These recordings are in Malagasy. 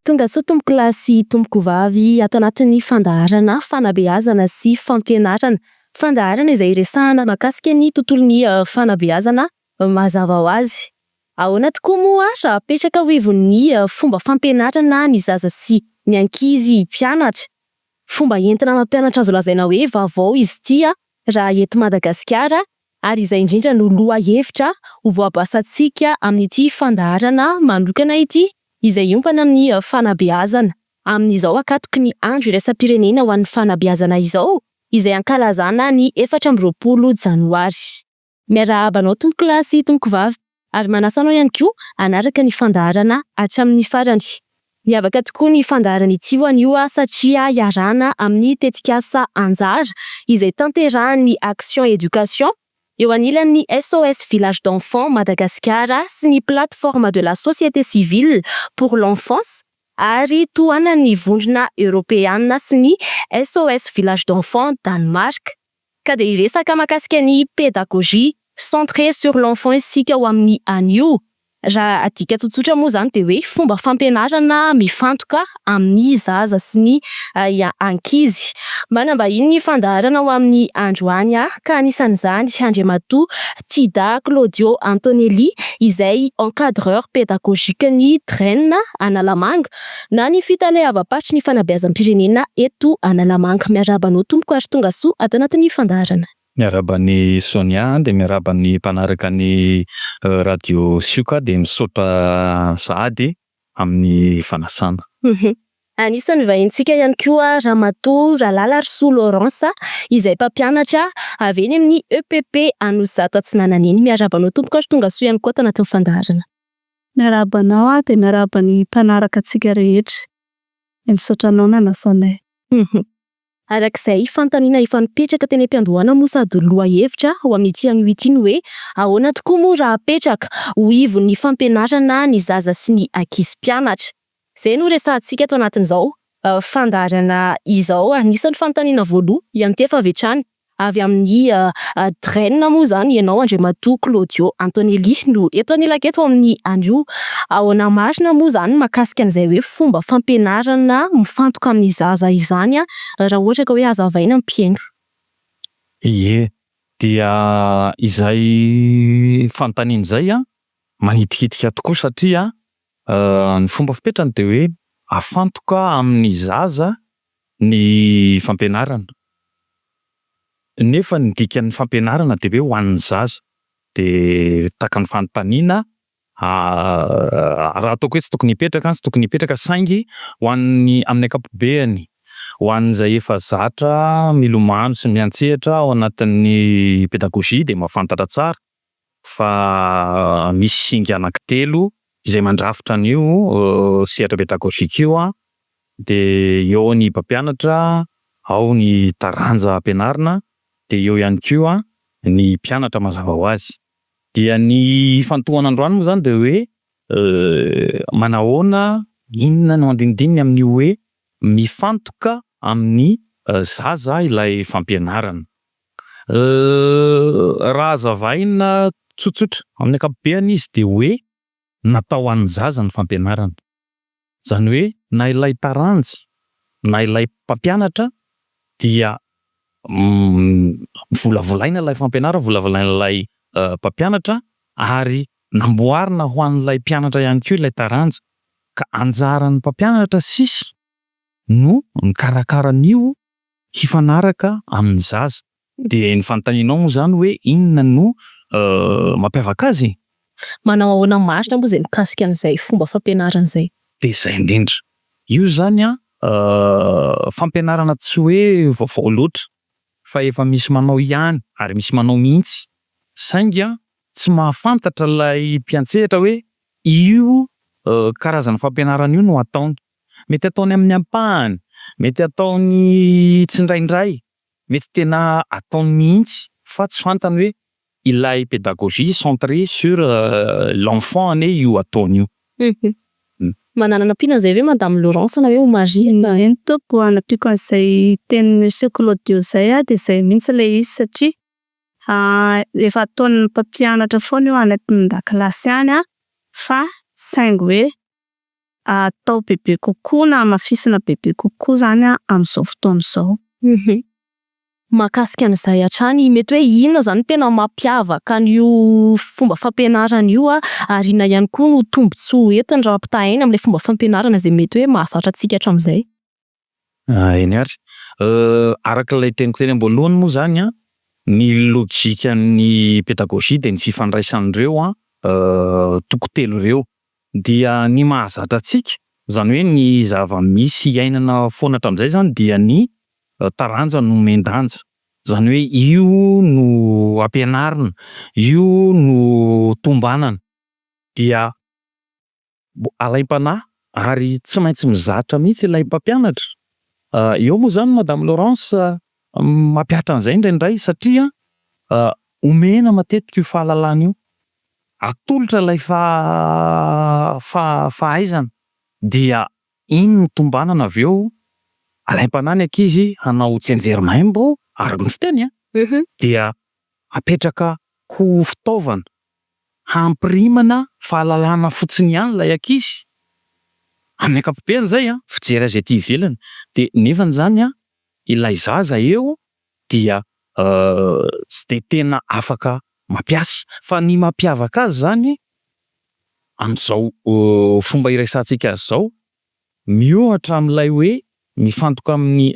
Tonga soa tompoko lahy sy tompoko vavy ato anatin'ny fandaharana fanabeazana sy fampianarana. Fandaharana izay resahana mahakasika ny tontolon'ny fanabeazana mazava ho azy. Ahoana tokoa moa raha apetraka ho ivon'ny fomba fampianarana ny zaza sy ny ankizy mpianatra. Fomba entina mampianatra azo lazaina hoe vaovao izy ity raha eto Madagasikara, ary izay indrindra no loha hevitra ho voabasantsika amin'ity fandaharana manokana ity, izay iompana amin'ny fanabeazana. Amin'izao akatoky ny andro iraisam-pirenena ho an'ny fanabeazana izao, izay ankalazana ny 24 janoary. Miarahaba anao tompoko lahy sy tompoko vavy, ary manasa anao ihany koa hanaraka ny fandaharana hatramin'ny farany. Miavaka tokoa ny fandaharana ity ho an'io satria iarahana amin'ny tetikasa anjara izay tanterahan'ny Action Éducation eo anilan'ny SOS Village d'Enfants Madagasikara sy ny plateforme de la société civile pour l'enfance, ary tohanan'ny vondrona européenne sy ny SOS Village d'Enfants Danemark. Ka dia iresaka mahakasika ny pédagogie centrée sur l'enfant isika ho amin'ny anio. Raha adika tsotsotra moa zany dia hoe fomba fampianarana mifantoka amin'ny zaza sy ny ankizy. Manambahiny ny fandaharana ho amin'ny androany ka anisan'izany Randriamantoa Tida Claudio Antonelli izay encadreur pédagogique ny DREN Analamanga na ny fitaleava-patry ny fanabeazam-pirenena eto Analamanga. Miarabanao tompoko ary tonga soa ato anatin'ny fandaharana. Miarabany Sonia dia miarabany mpanaraka ny radio SIOKA dia misaotra sahady amin'ny fanasana. Anisan'ny vahintsika ihany koa Ramatoa Ralala Rosoa Laurence izay mpampianatra avy eny amin'ny EPP Anozato Atsinananeny. Miarabanao tompoko ary tonga soa ihany koa ato anatin'ny fandaharana. Miarabanao dia miarabany mpanaraka antsika rehetra. Misaotra anao nanasanay. Arak'izay fantaniana efa nipetraka teny am-piandohana moa sady loha hevitra ho amin'ity anio ity ny hoe ahoana tokoa moa raha apetraka ho ivon'ny fampianarana ny zaza sy ny ankizy mpianatra. Izay no resahantsika ato anatin'izao fandaharana izao. Anisan'ny fantaniana voaloha ihany tefa avy hatrany avy amin'ny DREN moa zany ianao Randriamantoa Claudio Antonelli no eto anilaketo amin'ny anio. Ahoana marina moa zany mahakasika an'izay hoe fomba fampianarana mifantoka amin'ny zaza izany raha ohatra ka hoe hazavaina ny mpiaino. Ie, dia izay fantaniana izay manitikitika tokoa satria ny fomba fipetrany dia hoe afantoka amin'ny zaza ny fampianarana. Nefa ny dikan'ny fampianarana dia hoe ho an'ny zaza. Dia taka ny fanontaniana raha ataoko hoe tsy tokony hipetraka tsy tokony hipetraka saingy ho an'ny amin'ny ankapobeny, ho an'izay efa zatra milomano sy miantsehatra ao anatin'ny pédagogie dia mahafantatra tsara fa misy singa anankitelo izay mandrafitra an'io sehatra pédagogique io dia eo ny mpampianatra, ao ny taranja ampianarina, dia eo ihany koa ny mpianatra mazava ho azy. Dia ny fantohana androany moa zany dia hoe manahoana, inona no andinidininy amin'ny hoe mifantoka amin'ny zaza ilay fampianarana. Raha hazavaina tsotsotra amin'ny ankapobeny izy dia hoe natao an'ny zaza ny fampianarana. Zany hoe na ilay taranja na ilay mpampianatra dia volavolaina ilay fampianarana, volavolaina ilay mpampianatra, ary namboarina ho an'ilay mpianatra ihany koa ilay taranja. Ka anjaran'ny mpampianatra sisy no mikarakara an'io hifanaraka amin'ny zaza. Dia ny fanontanianao moa zany hoe inona no mampiavaka azy? Manao ahoana marina moa izay mikasika an'izay fomba fampianarana izay? Dia izay indrindra. Io zany fampianarana tsy hoe vaovao loatra fa efa misy manao ihany ary misy manao mihitsy. Saingy tsy mahafantatra ilay mpiantsehatra hoe io karazana fampianarana io no ataony. Mety ataony amin'ny ampahany, mety ataony tsindraindray, mety tena ataony mihitsy fa tsy fantany hoe ilay pédagogie centrée sur l'enfant ane io ataony io. Mananana-pina izay hoe Madame Laurence na hoe Marie? Eny tompoko anapiko an'izay tenin'ny Monsieur Claudio izay dia izay mihitsy ilay izy satria efa ataon'ny mpampianatra foana io anatin'ny dakilasy any fa saingy hoe atao bebe kokoa na amafisina bebe kokoa zany amin'izao fotoana izao. Mahakasika an'izay hatrany mety hoe inona zany tena mampiavaka an'io fomba fampianarana io ary inona ihany koa no tombotsoa entiny raha ampitahaina amin'ilay fomba fampianarana izay mety hoe mahazatra antsika hatramin'izay. Eny ary arak'ilay teniko teny amboloany moa zany ny lojikan'ny pédagogie de ny fifandraisan'ireo toko telo ireo dia ny mahazatra antsika zany hoe ny zava-misy iainana foana hatramin'izay zany dia ny taranja no mendanja zany hoe io no ampianarina, io no tombanana dia alaim-panahy ary tsy maintsy mizatra mihitsy ilay mpampianatra. Eo moa zany Madame Laurence mampiatra an'izay indraindray satria omena matetika io fahalalana io, atolotra ilay fahaizana dia iny no tombanana avy eo. Alaim-panahy ny ankizy hanao tsianjery maimbo araky ny fiteny dia apetraka ho fitaovana hampirimana fahalalana fotsiny ihany ilay ankizy. Amin'ny ankapobeny zay fijery azy aty ivelany de nefany zany ilay zaza eo dia tsy de tena afaka mampiasa fa ny mampiavaka azy zany amin'izao fomba iraisantsika azy zao miohatra amin'ilay hoe mifantoka amin'ny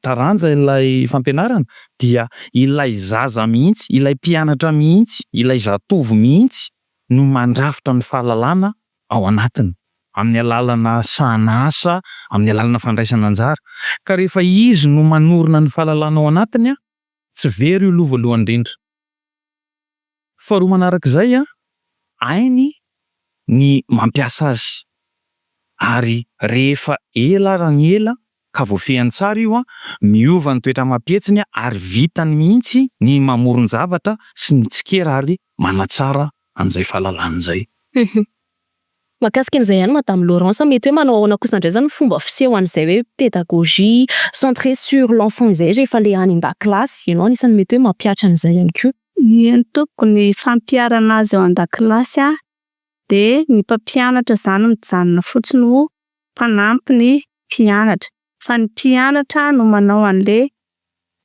taranja ilay fampianarana dia ilay zaza mihitsy, ilay mpianatra mihitsy, ilay zatovo mihitsy no mandrafitra ny fahalalana ao anatiny amin'ny alalana sanasa, amin'ny alalana fandraisana anjara. Ka rehefa izy no manorina ny fahalalana ao anatiny tsy very io aloha voalohany indrindra. Faharoa manarak'izay hainy ny mampiasa azy ary rehefa ela rany ela ka voafehany tsara io miova ny toetra mampietsiny ary vitany mihitsy ny mamoron-javatra sy ny tsikera ary manatsara an'izay fahalalana izay. Mahakasika an'izay ihany Madame Laurence mety hoe manao ahoana kosa indray zany fomba fiseho an'izay hoe pédagogie centrée sur l'enfant izay rehefa le any an-dakilasy ianao anisany mety hoe mampiatra an'izay ihany koa. Ny tokony fampiarana azy ao an-dakilasy de ny mpampianatra zany mijanona fotsiny ho mpanampy ny mpianatra fa ny mpianatra no manao an'le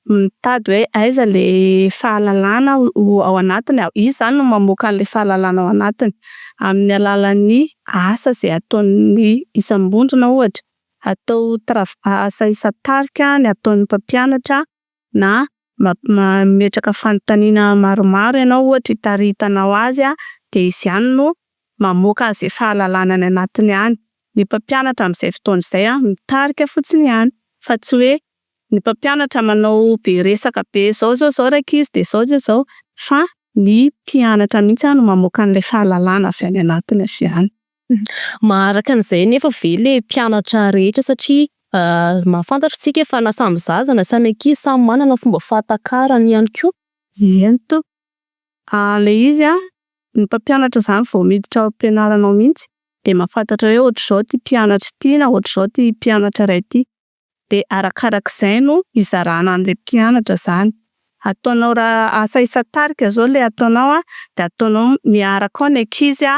mitady hoe aiza le fahalalana ao anatiny, izy zany no mamoaka an'le fahalalana ao anatiny amin'ny alalan'ny asa izay ataony isam-bondrona ohatra, atao asa isan-tarika ny ataon'ny mpampianatra na mametraka fanontaniana maromaro ianao ohatra hitaritanao azy de izy ihany no mamoaka an'izay fahalalana any anatiny any. Ny mpampianatra amin'izay fotoana izay mitarika fotsiny ihany fa tsy hoe ny mpampianatra manao be resaka be zao raika izy de zao fa ny mpianatra mihitsy no mamoaka an'ilay fahalalana avy any anatiny avy any. Maharaka an'izay nefa ve le mpianatra rehetra satria mahafantatra tsika fa na samy zaza na samy ankizy samy manana fomba fahatakarany ihany koa. Izany to. Le izy ny mpampianatra zany vao miditra ao am-pianarana ao mihitsy de mahafantatra hoe ohatr'izao ty mpianatra ty na ohatr'izao ty mpianatra iray ty de arakarak'izay no izarana an'ilay mpianatra zany. Ataonao raha asa isan-tarika zao le ataonao de ataonao miaraka ao ny ankizy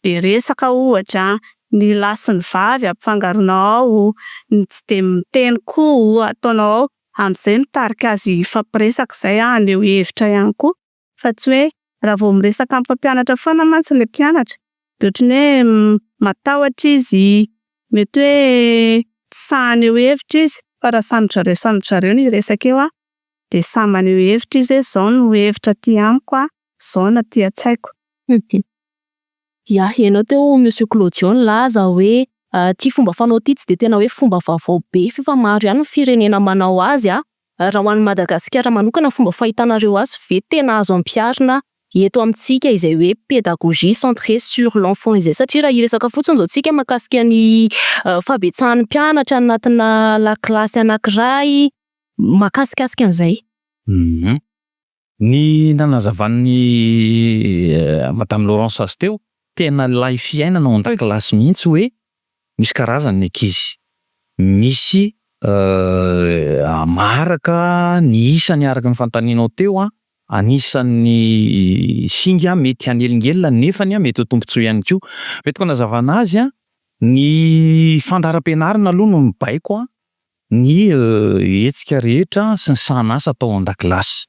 be resaka ohatra, ny lahy sy ny vavy ampifangaronao ao, ny tsy de miteny koa ataonao ao amin'izay mitarika azy ifampiresaka izay aneo hevitra ihany koa fa tsy hoe raha vao miresaka amin'ny mpampianatra foana mantsy le mpianatra de ohatrany hoe matahotra izy, mety hoe tsy sahy aneo hevitra izy fa raha samy zareo ny resaka eo de samy maneho hevitra izy hoe zao no hevitra aty amiko zao no aty an-tsaiko. Ya, ianao teo Monsieur Claudion laza hoe ty fomba fanao ty tsy de tena hoe fomba vaovao be fa maro ihany ny firenena manao azy raha ho an'ny Madagasikara manokana fomba fahitanareo azy ve tena azo ampiharina eto amintsika izay hoe pédagogie centrée sur l'enfant izay satria raha iresaka fotsiny zao tsika mahakasika ny fabetsahan'ny mpianatra anatina lakilasy anankiray mahakasikasika an'izay. Ny nanazavan'ny Madame Laurence azy teo tena lay fiainana ao an-dakilasy mihitsy hoe misy karazany ny ankizy. Misy maharaka ny isany araka ny fanontanianao teo anisan'ny singa mety hanelingelina nefany mety ho tombotsoa ihany koa. Mety koa nazavana azy Ny fandaharam-pianarana aloha no mibaiko ny hetsika rehetra sy ny sahan'asa atao ao an-dakilasy.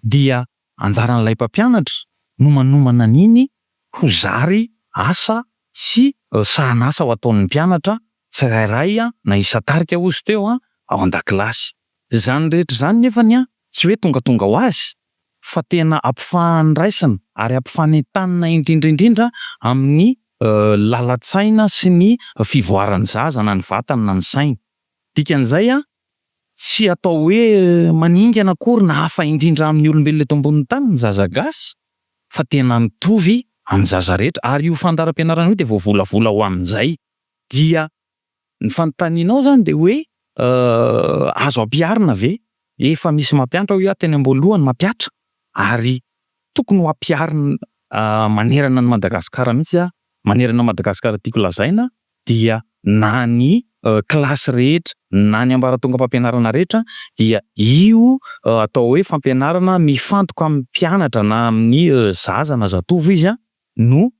Dia anjaran'ilay mpampianatra no manomana an'iny ho zary asa sy sahan'asa ho ataon'ny mpianatra tsirairay na isa-tarika ozy teo ao an-dakilasy. Zany rehetra zany nefany tsy hoe tonga ho azy fa tena ampifandraisana ary ampifanentanina indrindra amin'ny lalan-tsaina sy ny fivoaran'ny zaza na ny vatany na ny sainy. Dikan'izay tsy atao hoe maningana akory na hafa indrindra amin'ny olombelona eto ambonin'ny tany ny zaza gasy fa tena mitovy amin'ny zaza rehetra ary io fandaharam-pianarana io dia voavolavola ho amin'izay. Dia ny fanontanianao zany dia hoe azo ampiharina ve? Efa misy mampianatra io teny am-boalohany mampiatra ary tokony ho ampiharina manerana ny Madagasikara mihitsy manerana Madagasikara tiako lazaina dia na ny kilasy rehetra na ny ambaratonga-pampianarana rehetra dia io atao hoe fampianarana mifantoka amin'ny mpianatra na amin'ny zaza na zatovo izy no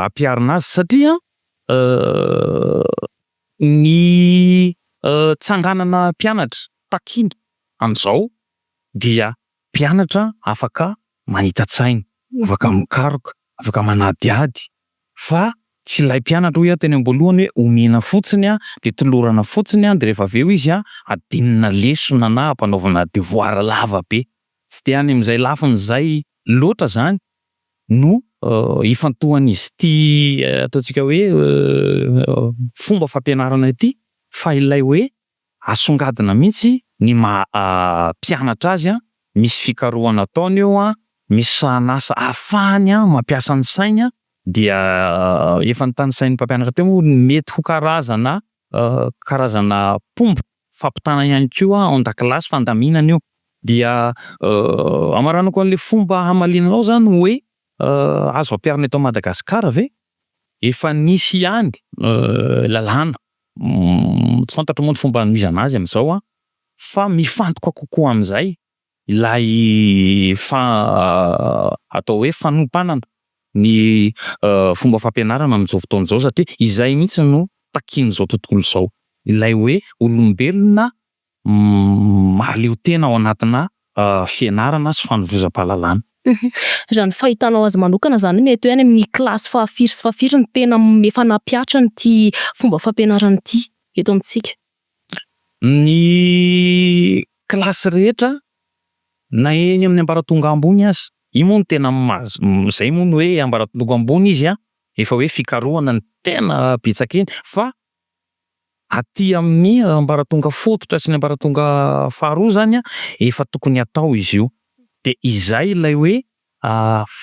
ampiharina azy satria ny tsanganana mpianatra takina am'izao dia mpianatra afaka manita-tsaina, afaka mikaroka, afaka manadiady fa tsy ilay mpianatra hoe teny am-boalohany hoe omena fotsiny de tolorana fotsiny de rehefa aveo izy adinina lesona na ampanaovana devoir lava be. Tsy de any amin'izay lafiny zay loatra zany no ifantohan'izy ity ataontsika hoe fomba fampianarana ity fa ilay hoe asongadina mihitsy ny mpianatra azy misy fikarohana ataony eo misy sahan'asa ahafahany mampiasa ny sainy dia efa nitany sain'ny mpampianatra teo moa mety ho karazana pomba fampitana ihany koa ao an-dakilasy fandaminana io. Dia amaranako an'le fomba hamalinanao zany hoe azo ampiharina eto Madagasikara ve? Efa nisy ihany lalàna tsy fantatro moa ny fomba hanomezana azy amin'izao fa mifantoka kokoa amin'izay ilay atao hoe fanompanana ny fomba fampianarana amin'izao fotoana izao satria izay mihitsy no takian'izao tontolo izao. Ilay hoe olombelona mahaleo-tena ao anatina fianarana sy fanovozam-pahalalana. Raha ny fahitanao azy manokana zany mety hoe any amin'ny kilasy fahafiry sy fahafiry ny tena efa nampiatra n'ity fomba fampianarana ity eto amintsika. Ny kilasy rehetra na eny amin'ny ambaratonga ambony aza io moa no tena zay moa no hoe ambaratonga ambony izy efa hoe fikarohana ny tena betsaka eny fa aty amin'ny ambaratonga fototra sy ny ambaratonga faharoa zany efa tokony atao izy io. De izay ilay hoe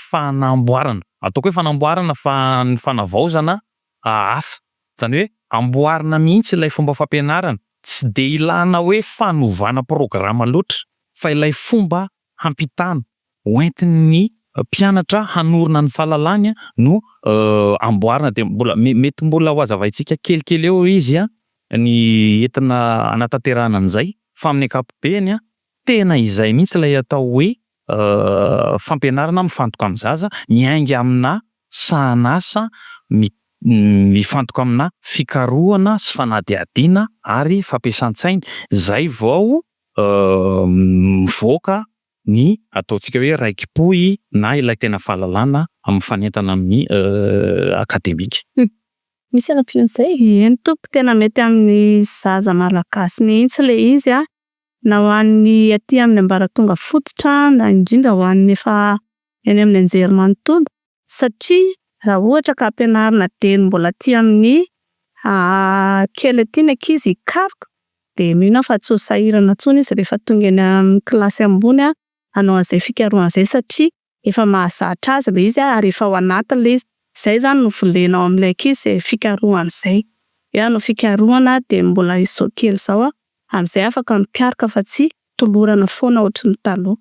fanamboarana ataoko hoe fanamboarana fa ny fanavaozana hafa zany hoe amboarina mihitsy ilay fomba fampianarana tsy de ilana hoe fanovana programa loatra fa ilay fomba hampitana hoentin'ny mpianatra hanorina ny fahalalany no amboarina de mbola mety mbola ho azavaintsika kelikely eo izy ny entina anatanterahana an'izay fa amin'ny ankapobeny tena izay mihitsy ilay atao hoe fampianarana mifantoka amin'ny zaza miainga amina sahan'asa mifantoka amina fikarohana sy fanadiadiana ary fampiasan-tsainy zay vao mivoaka ny ataontsika hoe raikim-poy na ilay tena fahalalana amin'ny fanentana amin'ny akademika. Misy anam-pian'izay eny tompo tena mety amin'ny zaza malagasy mihitsy le izy na ho an'ny aty amin'ny ambaratonga fototra na indrindra ho an'ny efa eny amin'ny anjery manontolo satria raha ohatra ka ampianarina teny mbola aty amin'ny kely aty ny ankizy hikaroka de mino fa tsy ho sahirana intsony izy rehefa tonga eny amin'ny kilasy ambony hanao an'izay fikarohana izay satria efa mahazatra azy le izy ary efa ao anatiny le izy. Zay zany no volenao amin'ilay ankizy fikarohana izay. No fikarohana de mbola izao kely izao amin'izay afaka mikaroka fa tsy tolorana foana ohatrin'ny taloha.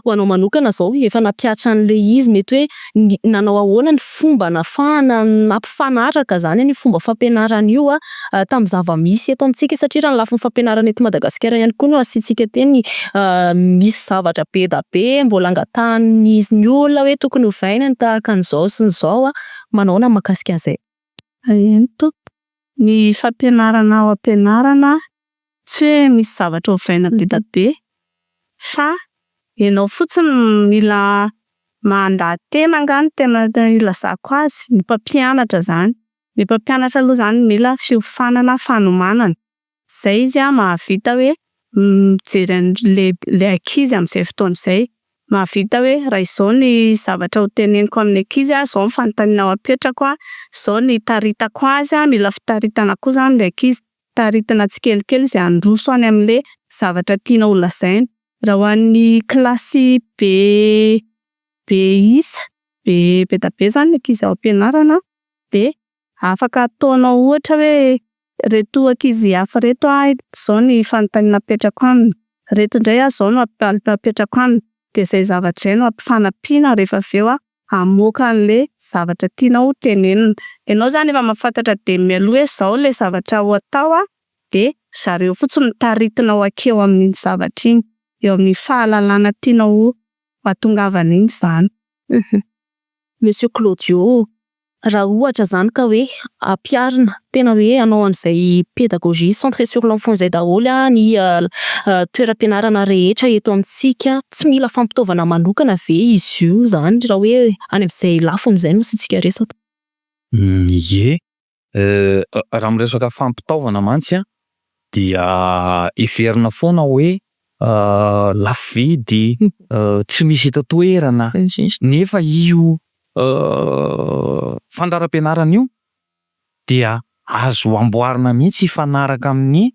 Ho anao manokana zao efa nampiatra an'le izy mety hoe nanao ahoana ny fomba nafahana nampifanaraka zany ny fomba fampianarana io tamin'ny zava-misy eto amintsika satria raha ny lafiny fampianarana eto Madagasikara ihany koa no asiantsika teny misy zavatra be da be mbola angatahan'izy ny olona hoe tokony hovainany tahaka an'izao sy n'izao manaona mahakasika an'izay. Ny fampianarana ao am-pianarana tsy hoe misy zavatra ovaina leda be fa ianao fotsiny mila mandahatena angano tena ilazako azy ny mpampianatra zany. Ny mpampianatra aloha zany mila fiofanana fanomanana zay izy mahavita hoe mijery le ankizy amin'izay fotoana izay, mahavita hoe raha izao ny zavatra hoteneniko amin'ny ankizy zao ny fanontaniana ho apetrako zao ny taritako azy mila fitaritana koa zany le ankizy, taritana tsikelikely izy handroso any amin'le zavatra tiana ho lazaina. Raha ho an'ny kilasy be dabe zany ny ankizy ao am-pianarana de afaka ataonao ohatra hoe reto ankizy hafa reto zao ny fanontaniana apetrako aminy, reto indray zao no apetrako aminy, de zay zavatra zay no ampifanampiana rehefa aveo hamoaka an'le zavatra tianao tenenina. Ianao zany efa mahafantatra de mialoha hoe zao le zavatra ho atao de zareo fotsiny taritinao akeo amin'iny zavatra iny, eo amin'ny fahalalana tianao hatongavana iny zany. Monsieur Claudio, raha ohatra zany ka hoe ampiarina tena hoe anao an'izay pédagogie centré sur l'enfant zay daholo ny toeram-pianarana rehetra eto amintsika, tsy mila fampitaovana manokana ve izy io zany raha hoe any amin'izay lafiny zay no sitsika resaka? Ie, raha miresaka fampitaovana mantsy dia heverina foana hoe lafo vidy, tsy misy eto toerana, nefa io fandaharam-pianarana io dia azo amboarina mihitsy hifanaraka amin'ny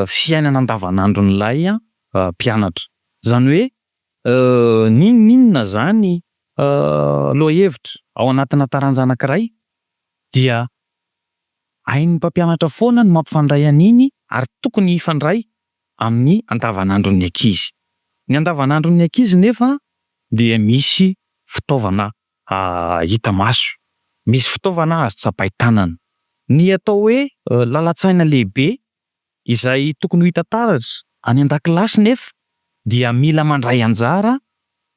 fiainana andavanandron'ilay mpianatra. Zany hoe n'inona zany lohahevitra ao anatina taranja anankiray dia hain'ny mpampianatra foana ny mampifandray an'iny ary tokony hifandray amin'ny andavanandron'ny ankizy. Ny andavanandron'ny ankizy nefa dia misy fitaovana hita maso, misy fitaovana azo tsapain-tanana. Ny atao hoe lalan-tsaina lehibe izay tokony ho hita taratra any an-dakilasy nefa dia mila mandray anjara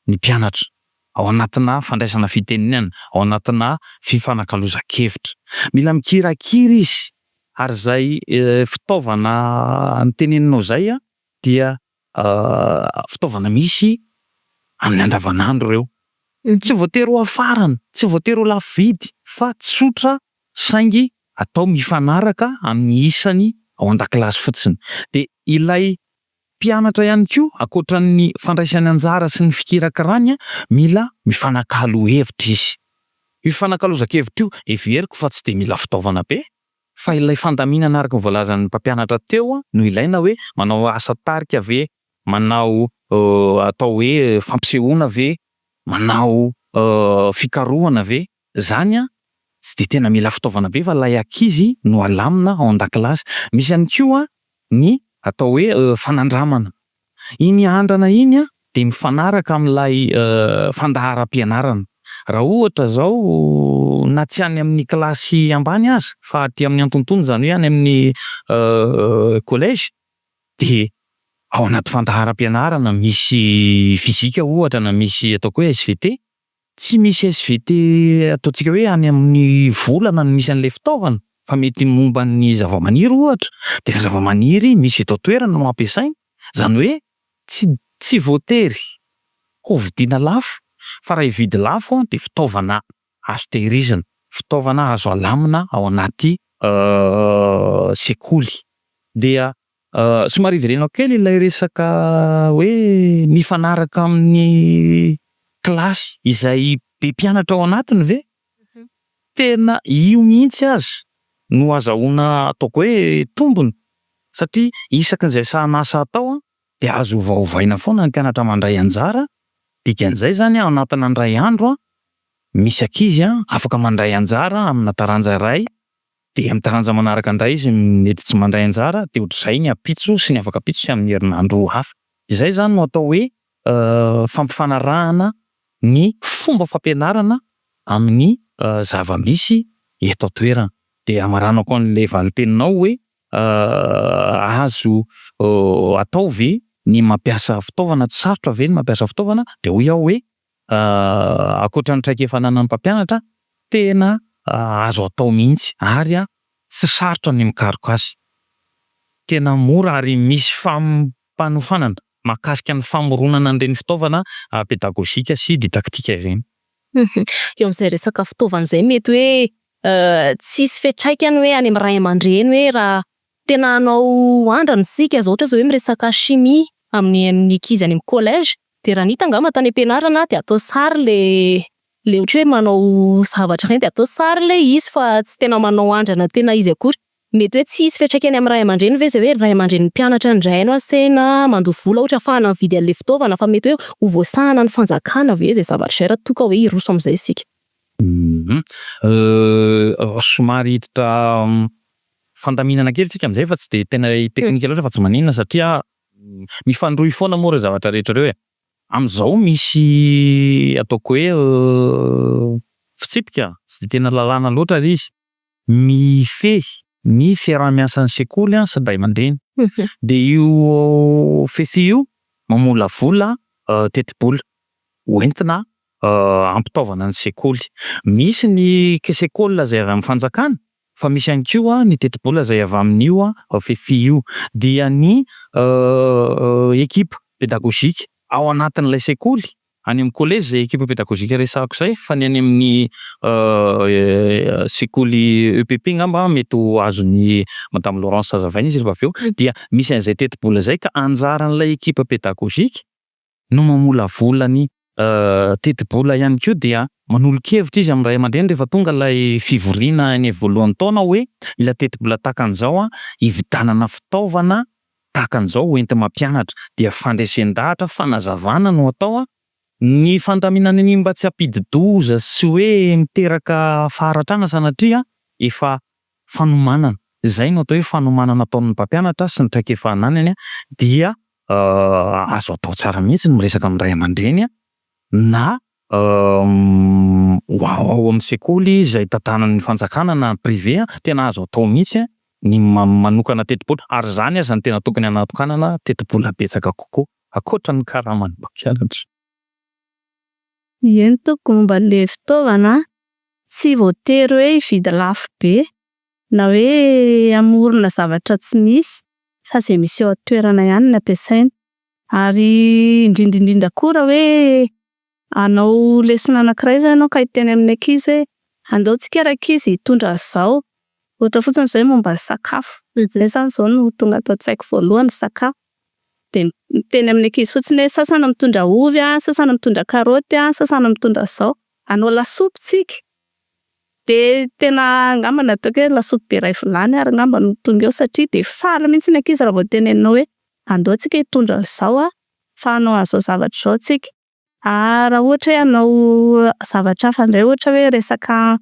ny mpianatra ao anatina fandraisana fitenenana, ao anatina fifanankalozan-kevitra. Mila mikirakira izy ary zay fitaovana niteneninao zay dia fitaovana misy amin'ny andavanandro ireo. Tsy voatery ho hafarana, tsy voatery ho lafo vidy fa tsotra saingy atao mifanaraka amin'ny isany ao an-dakilasy fotsiny. De ilay mpianatra ihany koa ankoatran'ny fandraisany anjara sy ny fikirakirany mila mifanakalo hevitra izy. Io fifanankalozan-kevitra io heveriko fa tsy de mila fitaovana be fa ilay fandaminana araka ny voalazan'ny mpampianatra teo no ilaina hoe manao asa tarika ve, manao atao hoe fampisehoana ve, manao fikarohana ve, zany tsy de tena mila fitaovana be fa lay ankizy no alamina ao an-dakilasy. Misy ihany koa ny atao hoe fanandramana. Iny andrana iny de mifanaraka amin'ilay fandaharam-pianarana. Raha ohatra zao na tsy any amin'ny kilasy ambany aza fa aty amin'ny antontono zany hoe any amin'ny collège de ao anaty fandaharam-pianarana misy fizika ohatra na misy ataoko hoe SVT, tsy misy SVT ataontsika hoe any amin'ny volana no misy an'ilay fitaovana fa mety momba ny zava-maniry ohatra, de zava-maniry misy eto toerana no ampiasaina. Zany hoe tsy voatery ho vidiana lafo fa raha hividy lafo de fitaovana azo tehirizina, fitaovana azo alamina ao anaty sekoly. Dia somary iverenako kely ilay resaka hoe mifanaraka amin'ny kilasy izay be mpianatra ao anatiny ve? Tena io mihitsy aza no azahoana ataoko hoe tombony satria isakan'izay sahan'asa atao de azo ovaovaina foana ny mpianatra mandray anjara. Dikan'izay zany ao anatina indray andro misy ankizy afaka mandray anjara amina taranja iray, de amin'ny taranja manaraka indray izy mety tsy mandray anjara de ohatr'izay ny ampitso sy ny afaka ampitso sy amin'ny herinandro hafa. Izay zany no atao hoe fampifanarahana ny fomba fampianarana amin'ny zava-misy eto an-toerana. De amaranako an'le valiteninao hoe azo atao ve ny mampiasa fitaovana, tsy sarotra ve ny mampiasa fitaovana? De hoy aho hoe ankoatran'ny traikefananan'ny mpampianatra tena azo atao mihitsy ary tsy sarotra ny mikaroka azy. Tena mora ary misy fampanofanana mahakasika ny famoronana an'ireny fitaovana pédagogique sy didactique ireny. Eo amin'izay resaka fitaovana izay mety hoe tsisy fiantraikany hoe any amin'ny ray aman-dreny hoe raha tena hanao andrana isika zao ohatra zao hoe miresaka chimie amin'ny ankizy any amin'ny collège de raha nita angamba tany am-pianarana de atao sary le ohatra hoe manao zavatra ireny de atao sary le izy fa tsy tena manao andrana tena izy akory. Mety hoe tsy hisy fiantraikany amin'ny ray aman-dreny ve zay hoe ray aman-dreny mpianatra indray no ansena mandoa vola ohatra ahafahana mividy an'le fitaovana fa mety hoe ho voasahana ny fanjakana ve zay zavatra izay raha toa ka hoe hiroso amin'izay isika. Somary hiditra fandaminana kely tsika amin'izay fa tsy de tena teknika loatra fa tsy maninona satria mifandroy foana moa ireo zavatra rehetra ireo. Amin'izao misy ataoko hoe fitsipika tsy de tena lalàna loatra izy. Mifehy ny fiaraha-miasan'ny sekoly sy ny ray aman-dreny. De io fefy io mamola vola teti-bola hoentina ampitaovana ny sekoly. Misy ny sekoly izay avy amin'ny fanjakana fa misy ihany koa ny teti-bola izay avy amin'io fefy io dia ny équipe pédagogique ao anatin'ilay sekoly. Any amin'ny collège zay équipe pédagogique resahako izay fa ny any amin'ny sekoly EPP ngamba mety ho azon'ny Madame Laurence Zazavainy izy rehefa avy eo dia misy an'izay teti-bola izay ka anjaran'ilay équipe pédagogique no mamola volany teti-bola ihany koa dia manolo-kevitra izy amin'ny ray aman-dreny rehefa tonga ilay fivoriana any voalohan'ny taona hoe ilay teti-bola tahaka an'izao hividanana fitaovana tahaka an'izao hoenty mampianatra dia fandresen-dahatra fanazavana no atao ny fandaminana an'iny mba tsy hampidi-doza sy hoe miteraka fahaратрana sanatria efa fanomanana. Izay no atao hoe fanomanana ataon'ny mpampianatra sy ny traikefa ananany dia azo atao tsara mihitsy ny miresaka amin'ny ray aman-dreny na ao amin'ny sekoly izay tantanan'ny fanjakana na privé tena azo atao mihitsy ny manokana teti-bola ary zany aza ny tena tokony hanatokanana teti-bola betsaka kokoa ankoatra ny karaman'ny mpampianatra. Eny toko momba le fitaovana tsy voatery hoe hividy lafo be na hoe amorona zavatra tsy misy fa izay misy eo an-toerana ihany no ampiasaina. Ary indrindrindrindra koa raha hoe hanao lesona anankiray zao ianao ka hiteny amin'ny ankizy hoe andao tsika ankizy hitondra izao ohatra fotsiny izao momba ny sakafo. Izay zany izao no tonga ato an-tsaiko voalohany sakafo. De miteny amin'ny ankizy fotsiny hoe sasana mitondra ovy sasana mitondra karaoty sasana mitondra izao hanao lasopy tsika. De tena angamba nataoko hoe lasopy be iray vilany ary angamba no tonga eo satria de faly mihitsy ny ankizy raha vao teneninao hoe andao tsika hitondra izao fa hanao an'izao zavatra izao tsika. Raha ohatra hoe hanao zavatra hafa indray ohatra hoe resaka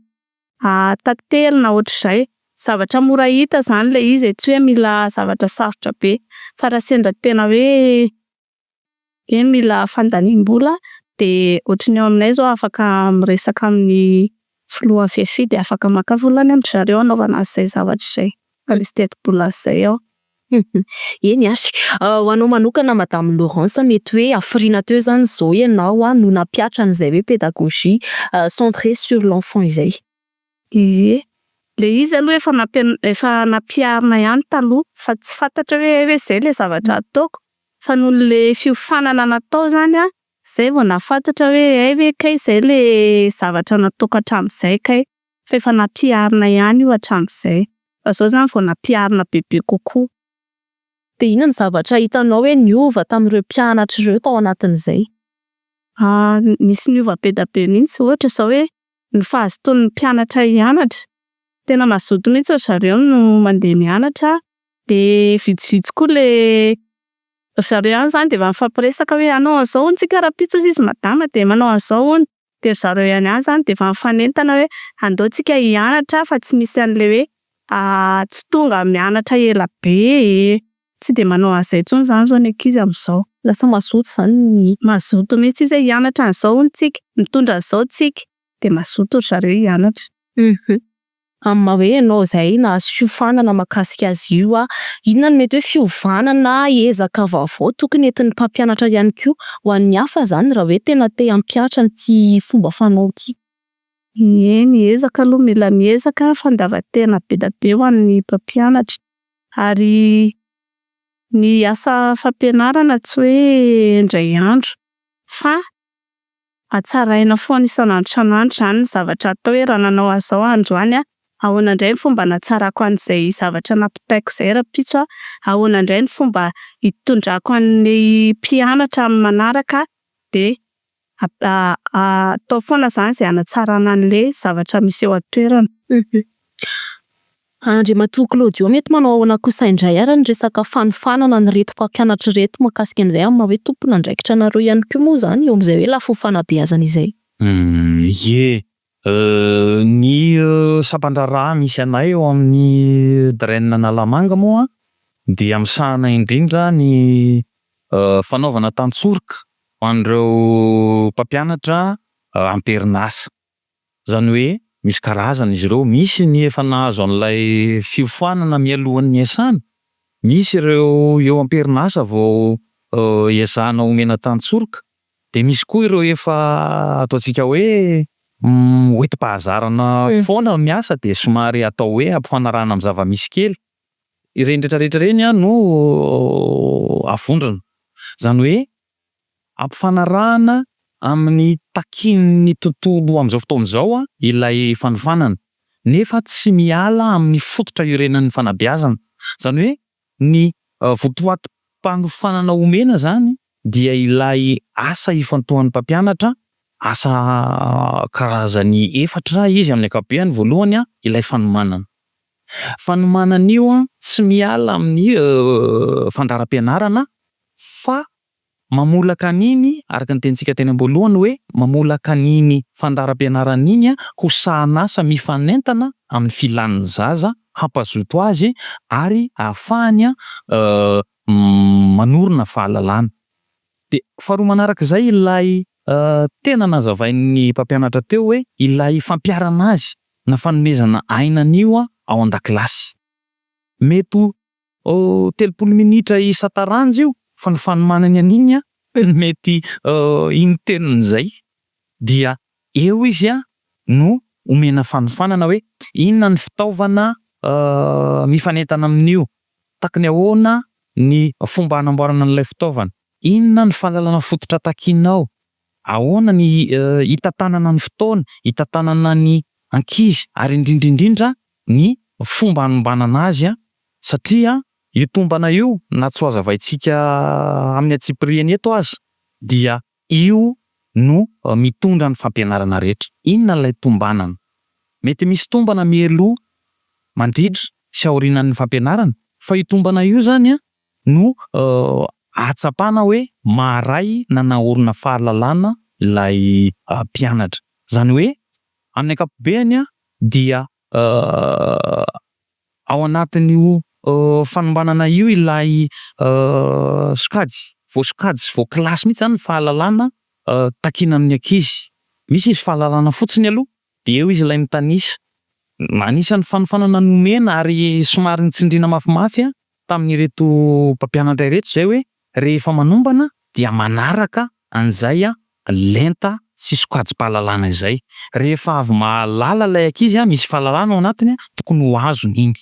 tantely na ohatr'izay zavatra mora hita zany le izy tsy hoe mila zavatra sarotra be fa raha sendra tena hoe mila fandaniam-bola de ohatrin'ny ao aminay zao afaka miresaka amin'ny filoha fefy de afaka maka volany amin'ny zareo anaovana an'izay zavatra izay ka misy teti-bola izay ao. Eny ho anao manokana Madame Laurence mety hoe hafiriana teo zany zao ianao no nampiatra an'izay hoe pédagogie centrée sur l'enfant izay. Ie. Le izy aloha efa nampiarina ihany taloha fa tsy fantatra hoe zay le zavatra ataoko fa noho le fiofanana natao zany zay vao nafantatra hoe ve kay zay le zavatra nataoko hatramin'izay kay fa efa nampiarina ihany io hatramin'izay fa zao zany vao nampiarina bebe kokoa. De inona ny zavatra hitanao hoe niova tamin'ireo mpianatra ireo tao anatin'izay? Nisy niova be da be mihitsy ohatra zao hoe ny fahazotoan'ny mpianatra hianatra tena mazoto mihitsy zareo no mandeha mianatra de vitsivitsy koa le zareo ihany zany de efa mifampiresaka hoe anao an'izao hony tsika raha-pitso izy madama de manao an'izao hony de zareo ihany zany de efa mifanentana hoe andao tsika hianatra fa tsy misy an'le hoe tsy tonga mianatra ela be tsy de manao an'izay intsony zany zao ny ankizy amin'izao. Lasa mazoto zany mazoto mihitsy izy hoe hianatra an'izao hony tsika mitondra an'izao tsika de mazoto zareo hianatra. Amin'ny hoe ianao izay nahazo fiofanana mahakasika azy io inona no mety hoe fiovanana ezaka vaovao tokony entin'ny mpampianatra ihany koa ho an'ny hafa zany raha hoe tena te hampiatra n'ity fomba fanao ity? Miezaka aloha mila miezaka fandavan-tena be da be ho an'ny mpampianatra ary ny asa fampianarana tsy hoe indray andro fa hatsaraina foana isan'andro isan'andro zany ny zavatra atao hoe raha nanao an'izao androany ahoana indray ny fomba hanatsarako an'izay zavatra nampitaiko izay rapitso ahoana indray ny fomba hitondrako an'ny mpianatra amin'ny manaraka de atao foana zany izay hanatsarana an'le zavatra misy eo an-toerana. Andriamatoa Claudio mety manao ahoana kosa indray ary ny resaka fanofanana ny reto mpampianatra reto mahakasika an'izay amin'ny hoe tompona andraikitra nareo ihany koa moa zany eo amin'izay hoe lafo fanabeazana izay. Ny sampantaraha misy anay eo amin'ny draine Nalamanga moa dia amsahana indrindra ny fanaovana tantsorika ho an'ireo mpampianatra am-perinasa. Zany hoe misy karazana izy ireo, misy ny efa nahazo an'ilay fiofanana mialohan'ny iasana, misy ireo eo am-perinasa vao iasana omena tantsorika, de misy koa ireo efa ataontsika hoe hoentim-pahazarana foana miasa de somary atao hoe ampifanarahana amin'ny zava-misy kely. Ireny rehetrarehetra ireny no avondrona. Zany hoe ampifanarahana amin'ny takin'ny tontolo amin'izao fotoana izao ilay fanofanana nefa tsy miala amin'ny fototra iorenan'ny fanabeazana. Zany hoe ny votoatim-panofanana omena zany dia ilay asa ifantohan'ny mpampianatra, asa karazany 4 izy amin'ny ankapobeny. Voalohany ilay fanomanana. Fanomanana io tsy miala amin'ny fandaharam-pianarana fa mamolaka an'iny araka ny tentsika teny am-boalohany hoe mamolaka an'iny fandaharam-pianarana iny ho sahan'asa mifanentana amin'ny filan'ny zaza hampazoto azy ary ahafahany manorina fahalalana. De faharoa manaraka izay ilay tena nazavain'ny mpampianatra teo hoe ilay fampiarana azy na fanomezana aina an'io ao an-dakilasy. Mety 30 minitra isan-taranjo io fa ny fanomanany an'iny mety in-tenin'izay dia eo izy no omena fanofanana hoe inona ny fitaovana mifanentana amin'io, takiny ahoana ny fomba hanamboarana an'ilay fitaovana, inona ny fahalalana fototra takinao, ahoana ny hitantanana ny fotoana, hitantanana ny ankizy ary indrindrindrindra ny fomba hanombanana azy satria io tombana io na tsy ho azavaintsika amin'ny atsipiriany eto aza dia io no mitondra ny fampianarana rehetra. Inona ilay tombanana? Mety misy tombana mialoha mandritra sy aorianan'ny fampianarana fa io tombana io zany no ahatsapana hoe maharay na nahorona fahalalana ilay mpianatra. Zany hoe amin'ny ankapobeny dia ao anatin'io fanombanana io ilay sokajy, voasokajy sy voakilasy mihitsy zany ny fahalalana takina amin'ny ankizy. Misy izy fahalalana fotsiny aloha de eo izy ilay mitanisa. Anisan'ny fanofanana nomena ary somary nitsindriana mafimafy tamin'ireto mpampianatra ireto zay hoe rehefa manombana dia manaraka an'izay lenta sy sokajim-pahalalana izay. Rehefa avy mahalala ilay ankizy misy fahalalana ao anatiny tokony ho azony iny.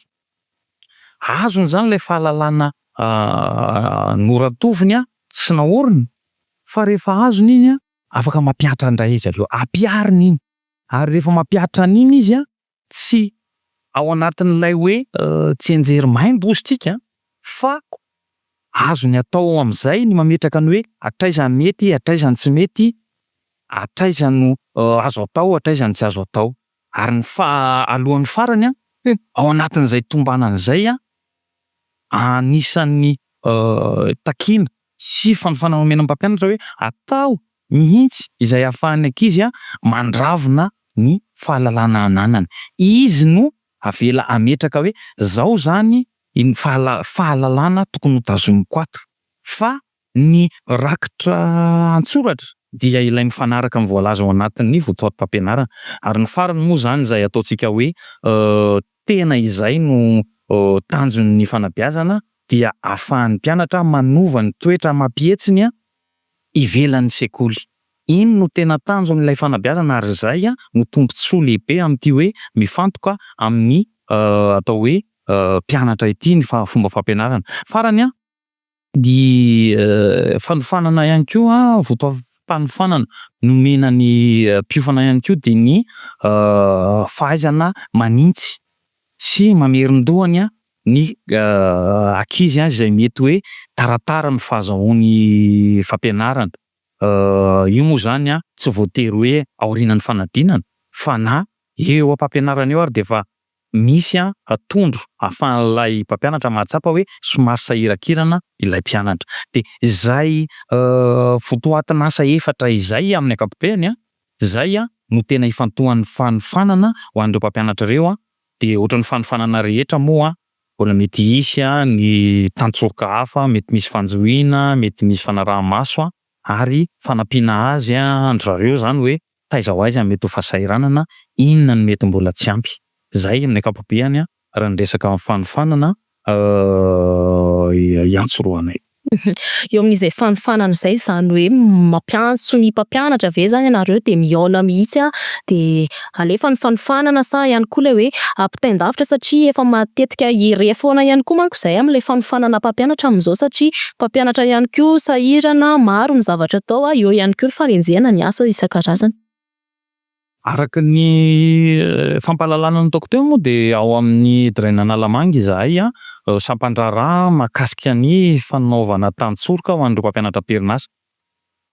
Azony zany ilay fahalalana noratoviny sy nahoriny fa rehefa azony iny afaka mampiatra andray izy aloha, ampiariny iny. Ary rehefa mampiatra an'iny izy tsy ao anatin'ilay hoe tsy enjery maimbo ozy fa azony atao amin'izay ny mametraka ny hoe atraizany mety, atraizany tsy mety, atraizany azo atao, atraizany tsy azo atao. Ary ny alohan'ny farany ao anatin'izay tombanana izay anisan'ny takiana sy fanofanana omena mpampianatra hoe atao mihitsy izay ahafahan'ny ankizy mandravona ny fahalalana ananany. Izy no avela ametraka hoe zao zany ny fahalalana tokony ho tazomiko ato. Fa ny rakitra an-tsoratra dia ilay mifanaraka amin'ny voalaza ao anatin'ny votoatim-pampianarana. Ary ny farany moa zany izay ataontsika hoe tena izay no tanjon'ny fanabeazana dia ahafahan'ny mpianatra manova ny toetra mampihetsiny ivelan'ny sekoly. iny no tena tanjo amin'ilay fanabeazana ary zay no tombontsoa lehibe amin'ity hoe mifantoka amin'ny atao hoe mpianatra ity ny fomba fampianarana. Farany ny fanofanana ihany koa votoam-panofanana nomena ny mpiofana ihany koa de ny fahaizana manintsy sy mamerin-dohany ny ankizy izay mety hoe taratara ny fahazahoany fampianarana. Io moa zany tsy voatery hoe aorianan'ny fanadinana fa na eo am-pampianarana eo ary de efa misy tondro ahafahan'ilay mpampianatra mahatsapa hoe somary sahiran-kirana ilay mpianatra. De zay votoatin'asa efatra izay amin'ny ankapobeny zay no tena ifantohan'ny fanofanana ho an'ireo mpampianatra ireo de ohatran'ny fanofanana rehetra moa mbola mety hisy ny tantsoka hafa, mety misy fanjoina, mety misy fanaraha-maso ary fanampiana azy andry zareo zany hoe taiza ho aiza mety ho fahasahiranana, inona no mety mbola tsy ampy. Zay amin'ny ankapobeny raha ny resaka fanofanana iantsoroanay. Eo amin'izay fanofanana izay zany hoe mampiantso ny mpampianatra ve zany ianareo de miaona mihitsy de alefa ny fanofanana sa ihany koa le hoe ampitain-davitra satria efa matetika ireha foana ihany koa manko izay amin'ilay fanofanana mpampianatra amin'izao satria mpampianatra ihany koa sahirana, maro ny zavatra atao eo ihany koa ny fanenjehana ny asa isan-karazany. Araka ny fampalalana nataoko teo moa de ao amin'ny diray Analamanga izahay sampan-draharaha mahakasika ny fanaovana tantsorika ho an'ireo mpampianatra am-perinasa.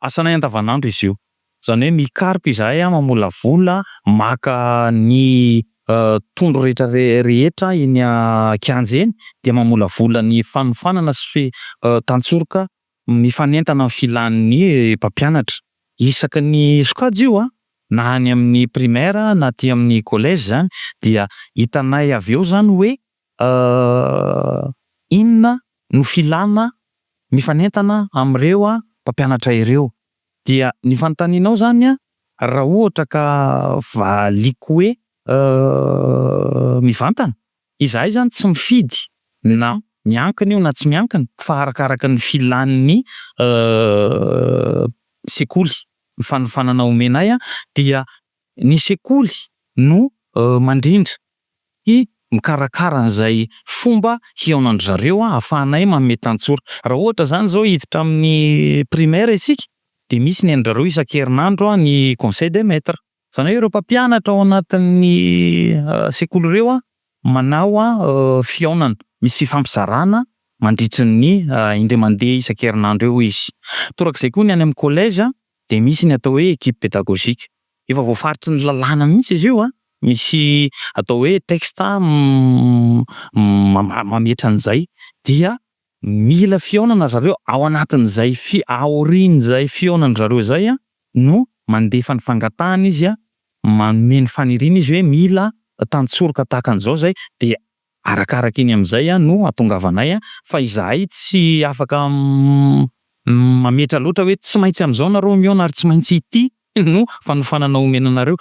Asanay andavanandro izy io. Zany hoe mikarika izahay mamolavola, maka ny tondro rehetra eny an-kianja eny de mamolavola ny fanofanana sy tantsorika mifanentana amin'ny filan'ny mpampianatra. Isaky ny sokajy io na any amin'ny primaire na aty amin'ny collège zany dia hitanay avy eo zany hoe inona no filana mifanentana amin'ireo mpampianatra ireo. Dia ny fanontanianao zany raha ohatra ka valiko hoe mivantana, izahay zany tsy mifidy na miankina io na tsy miankina fa arakaraka ny filan'ny sekoly. Ny fanofanana omenay dia ny sekoly no mandrindra mikarakara an'izay fomba hiaonan'ny zareo ahafahanay manome tantsoro. Raha ohatra zany zao hiditra amin'ny primaire isika de misy ny andrareo isan-kerinandro ny conseil des maîtres. Zany hoe ireo mpampianatra ao anatin'ny sekoly ireo manao fihaonana, misy fifampizarana mandritry ny indray mandeha isan-kerinandro eo izy. Torak'izay koa ny any amin'ny collège de misy ny atao hoe équipe pédagogique. Efa voafaritry ny lalàna mihitsy izy io misy atao hoe texte mametra an'izay dia mila fihaonana zareo ao anatin'izay aorian'izay fihaonana zareo zay no mandefa ny fangatahana izy manome ny faniriana izy hoe mila tantsorika tahaka an'izao zay de arakaraka iny amin'izay no ahatongavanay fa izahay tsy afaka mametra loatra hoe tsy maintsy amin'izao nareo mihaona ary tsy maintsy ity no fanofanana omenanareo.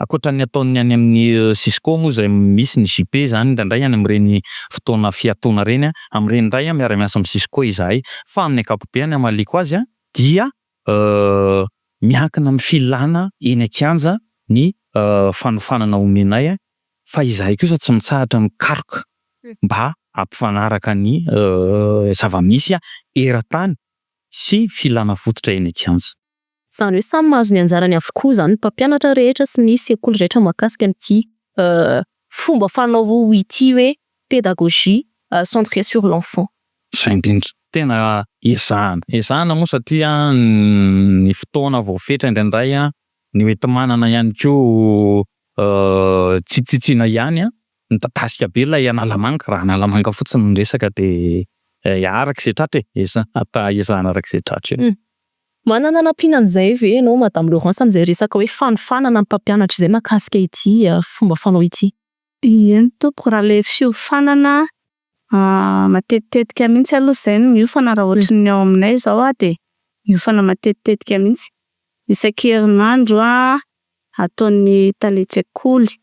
Akoatran'ny ataony any amin'ny Cisco moa izay misy ny JP zany indraindray any amin'ireny fotoana fiatoana reny amin'ireny indray miara-miasa amin'ny Cisco izahay fa amin'ny ankapobeny amaliko azy dia miankina amin'ny filana eny an-kianja ny fanofanana omenay fa izahay kosa tsy mitsahatra mikaroka mba hampifanaraka ny zava-misy eran-tany sy filana fototra eny an-kianja. Zany hoe samy mahazo ny anjarany avokoa zany mpampianatra rehetra sy ny sekoly rehetra mahakasika an'ity fomba fanao ity hoe pédagogie centrée sur l'enfant. Tena ezahana moa satria ny fotoana voafetra indraindray ny hoentim-manana ihany koa tsitsitsina ihany nitatazika be ilay Analamanga. Raha Analamanga fotsiny ny resaka de araka izay tratra ezahana araka izay tratra. Manana nampianan'izay ve ianao Madame Laurence amin'izay resaka hoe fanofanana ny mpampianatra izay mahakasika ity fomba fanao ity? Eny tompoko raha le fiofanana matetitetika mihitsy aloha izay no miofana raha ohatra ny ao aminay zao de miofana matetitetika mihitsy. Isan-kerinandro ataon'ny talen-tsekoly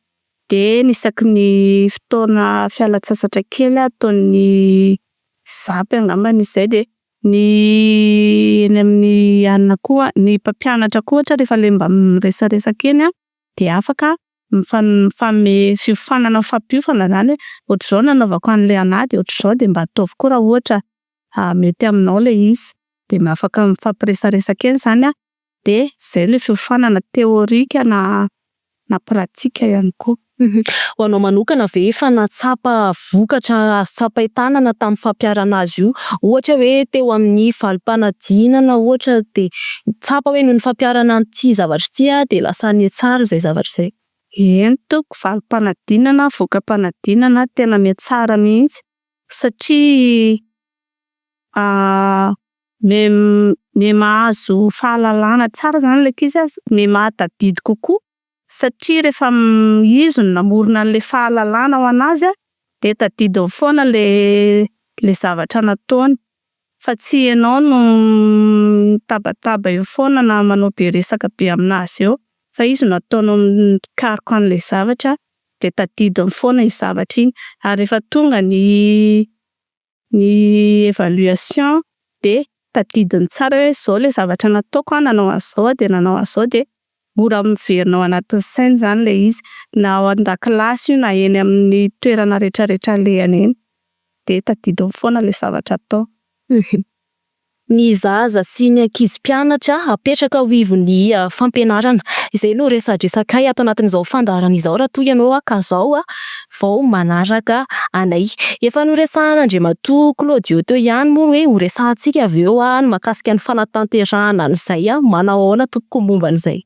de isaky ny fotoana fialan-tsasatra kely ataon'ny zapy angambany izay de Ny eny amin'ny anona koa, ny mpampianatra koa ohatra rehefa le mba miresaresaka eny a de afaka mifanome fiofanana mifampiofana zany hoe ohatr'izao nanaovako an'le anahy de ohatr'izao de mba ataovy koa raha ohatra mety aminao le izy de afaka mifampiresaresaka eny zany a de zay le fiofanana teorika na pratika ihany koa. Ho anao manokana ve efa nahatsapa vokatra azo tsapain-tanana tamin'ny fampiarana azy io? Ohatra hoe teo amin'ny valim-panadinana ohatra de tsapa hoe noho ny fampiarana an'ity zavatra ity de lasa nihatsara zay zavatra zay. Entiko valim-panadinana, voka-panadinana tena mihatsara mihitsy satria me mahazo fahalalana tsara zany le ankizy me mahatadidy kokoa satria rehefa izy no namorona an'le fahalalana ho anazy de tadidiny foana le zavatra nataony fa tsy ianao no mitabataba eo foana na manao be resaka be aminazy eo fa izy no ataonao mikaroka an'le zavatra de tadidiny foana io zavatra iny ary rehefa tonga ny évaluation de tadidiny tsara hoe zao le zavatra nataoko nanao an'izao de nanao an'izao de mora miverinao anatin'ny sainy zany le izy na ao an-dakilasy io na eny amin'ny toerana rehetrarehetra alehany eny de tadidiny foana le zavatra atao. Ny zaza sy ny ankizy mpianatra apetraka ho ivon'ny fampianarana izay no resadresakay ato anatin'izao fandaharana izao raha toa ianao ka zao vao manaraka anay. Efa noresahana Andriamatoa Claudio teo ihany moa hoe ho resahantsika avy eo ny mahakasika ny fanatanterahana an'izay manao ahoana tompoko momba an'izay.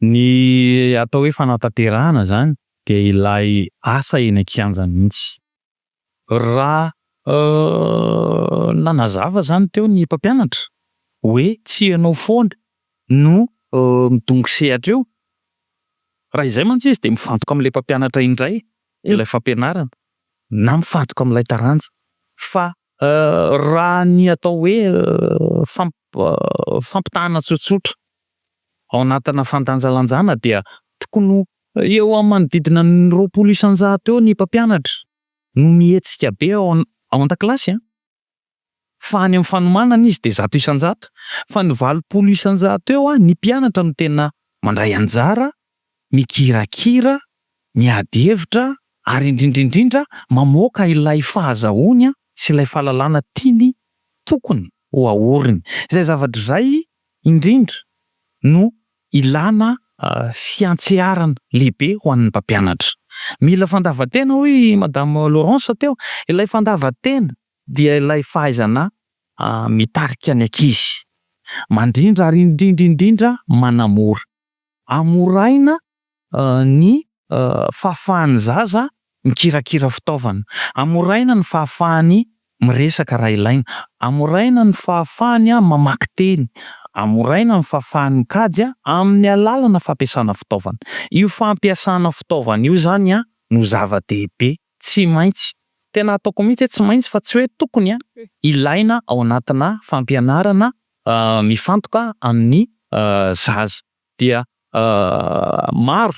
Ny atao hoe fanatanterahana zany de ilay asa eny an-kianja mihitsy. Raha nanazava zany teo ny mpampianatra hoe tsy ianao foana no midongy sehatra eo. Raha izay mantsy izy de mifantoka amin'ilay mpampianatra indray ilay fampianarana na mifantoka amin'ilay taranja fa raha ny atao hoe fampitahana tsotsotra ao anatina fandanjalanjana dia tokony eo amin'ny manodidina ny 20 isan-jato eo ny mpampianatra no mihetsika be ao an-dakilasy fa any amin'ny fanomanana izy de 100 isan-jato fa ny 20 isan-jato eo ny mpianatra no tena mandray anjara, mikirakira, miady hevitra ary indrindrindrindra mamoaka ilay fahazahoany sy ilay fahalalana tiany tokony ho ahoriny. Izay zavatra izay indrindra no ilana fiantsiarana lehibe ho an'ny mpampianatra. Mila fandavan-tena hoy Madame Laurence teo, ilay fandavan-tena dia ilay fahaizana mitarika ny ankizy, mandrindra ary indrindrindrindra manamora. Amoraina ny fahafahan'ny zaza mikirakira fitaovana, amoraina ny fahafahany miresaka raha ilaina, amoraina ny fahafahany mamaky teny, amoraina ny fahafahany mikajy amin'ny alalana fampiasana fitaovana. Io fampiasana fitaovana io zany no zava-dehibe tsy maintsy tena ataoko mihitsy tsy maintsy fa tsy hoe tokony ilaina ao anatina fampianarana mifantoka amin'ny zaza. Dia maro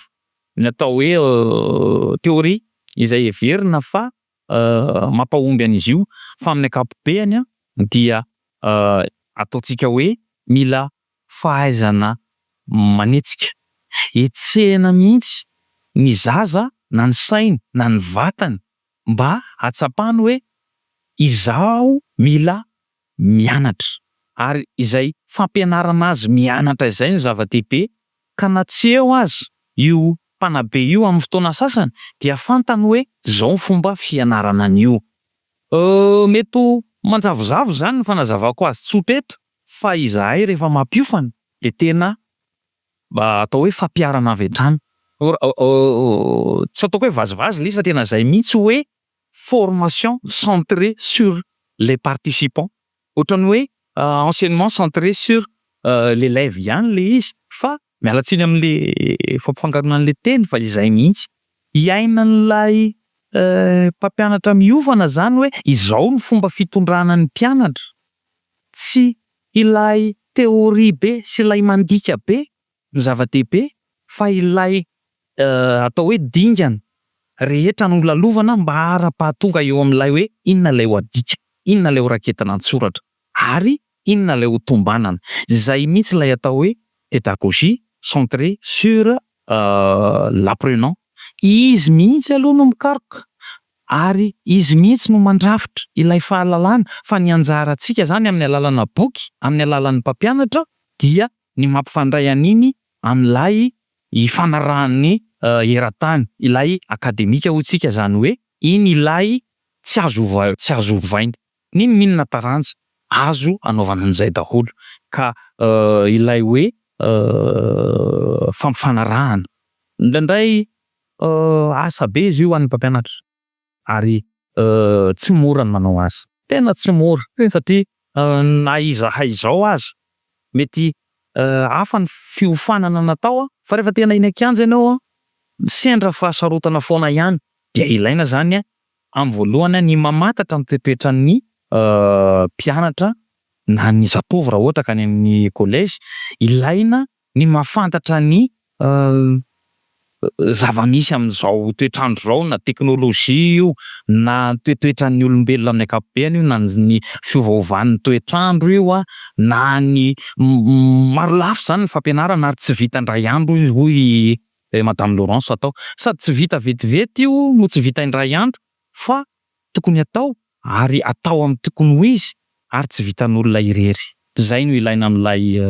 ny atao hoe teoria izay heverina fa mampahomby an'izy io fa amin'ny ankapobeny dia ataontsika hoe mila fahaizana manetsika, etsehana mihitsy ny zaza na ny sainy na ny vatany mba hatsapany hoe izaho mila mianatra ary izay fampianarana azy mianatra izay no zava-dehibe ka na tsy eo azy io mpanabe io amin'ny fotoana sasany dia fantany hoe zao ny fomba fianarana an'io. Mety manjavozavo zany ny fanazavako azy tsotra eto fa izahay rehefa mampiofana de tena atao hoe fampiarana avy hatrany. Tsy ataoko hoe vazivazy le izy fa tena zay mihitsy hoe formation centrée sur les participants. Ohatrany hoe enseignement centré sur l'élève ihany le izy fa mialatsiny amin'le fampifangaroana an'le teny fa izay mihitsy iaina an'ilay mpampianatra miofana zany hoe izao ny fomba fitondrana ny mpianatra, tsy ilay teoria be sy ilay mandika be no zava-dehibe fa ilay atao hoe dingana rehetra no lalovana mba hara-pahatonga eo amin'ilay hoe inona ilay ho adika. inona lay ho raketina an-tsoratra ary inona lay ho tombanana. Zay mihitsy lay atao hoe pédagogie centrée sur l'apprenant. Izy mihitsy aloha no mikaroka ary izy mihitsy no mandrafitra ilay fahalalana fa ny anjarantsika zany amin'ny alalana boky, amin'ny alalan'ny mpampianatra dia ny mampifandray an'iny amin'ilay ifanarahan'ny eran-tany, ilay akademika hotsika zany hoe iny ilay tsy azo ovainy. Niny minona taranja azo anaovana an'izay daholo ka ilay hoe fampifanarahana. Indraindray asa be izy io an'ny mpampianatra ary tsy mora ny manao azy. Tena tsy mora satria na iza haizao aza mety hafa ny fiofanana natao fa rehefa tena iny akianja ianao sendra fahasarotana foana ihany dia ilaina zany amin'ny voalohany ny mamantatra ny toetoetran'ny mpianatra na ny zatovo raha ohatra ka any amin'ny collège. Ilaina ny mahafantatra ny zava-misy amin'izao toetrandro zao, na teknôlôjia io na toetoetran'ny olombelona amin'ny ankapobeny io, na ny fiovaovan'ny toetrandro io na ny maro lafo zany ny fampianarana ary tsy vita indray andro izy hoy Madame Laurence atao. Sady tsy vita vetivety io no tsy vita indray andro fa tokony atao ary atao amin'ny tokony ho izy ary tsy vitan'olona irery. Zay no ilaina amin'ilay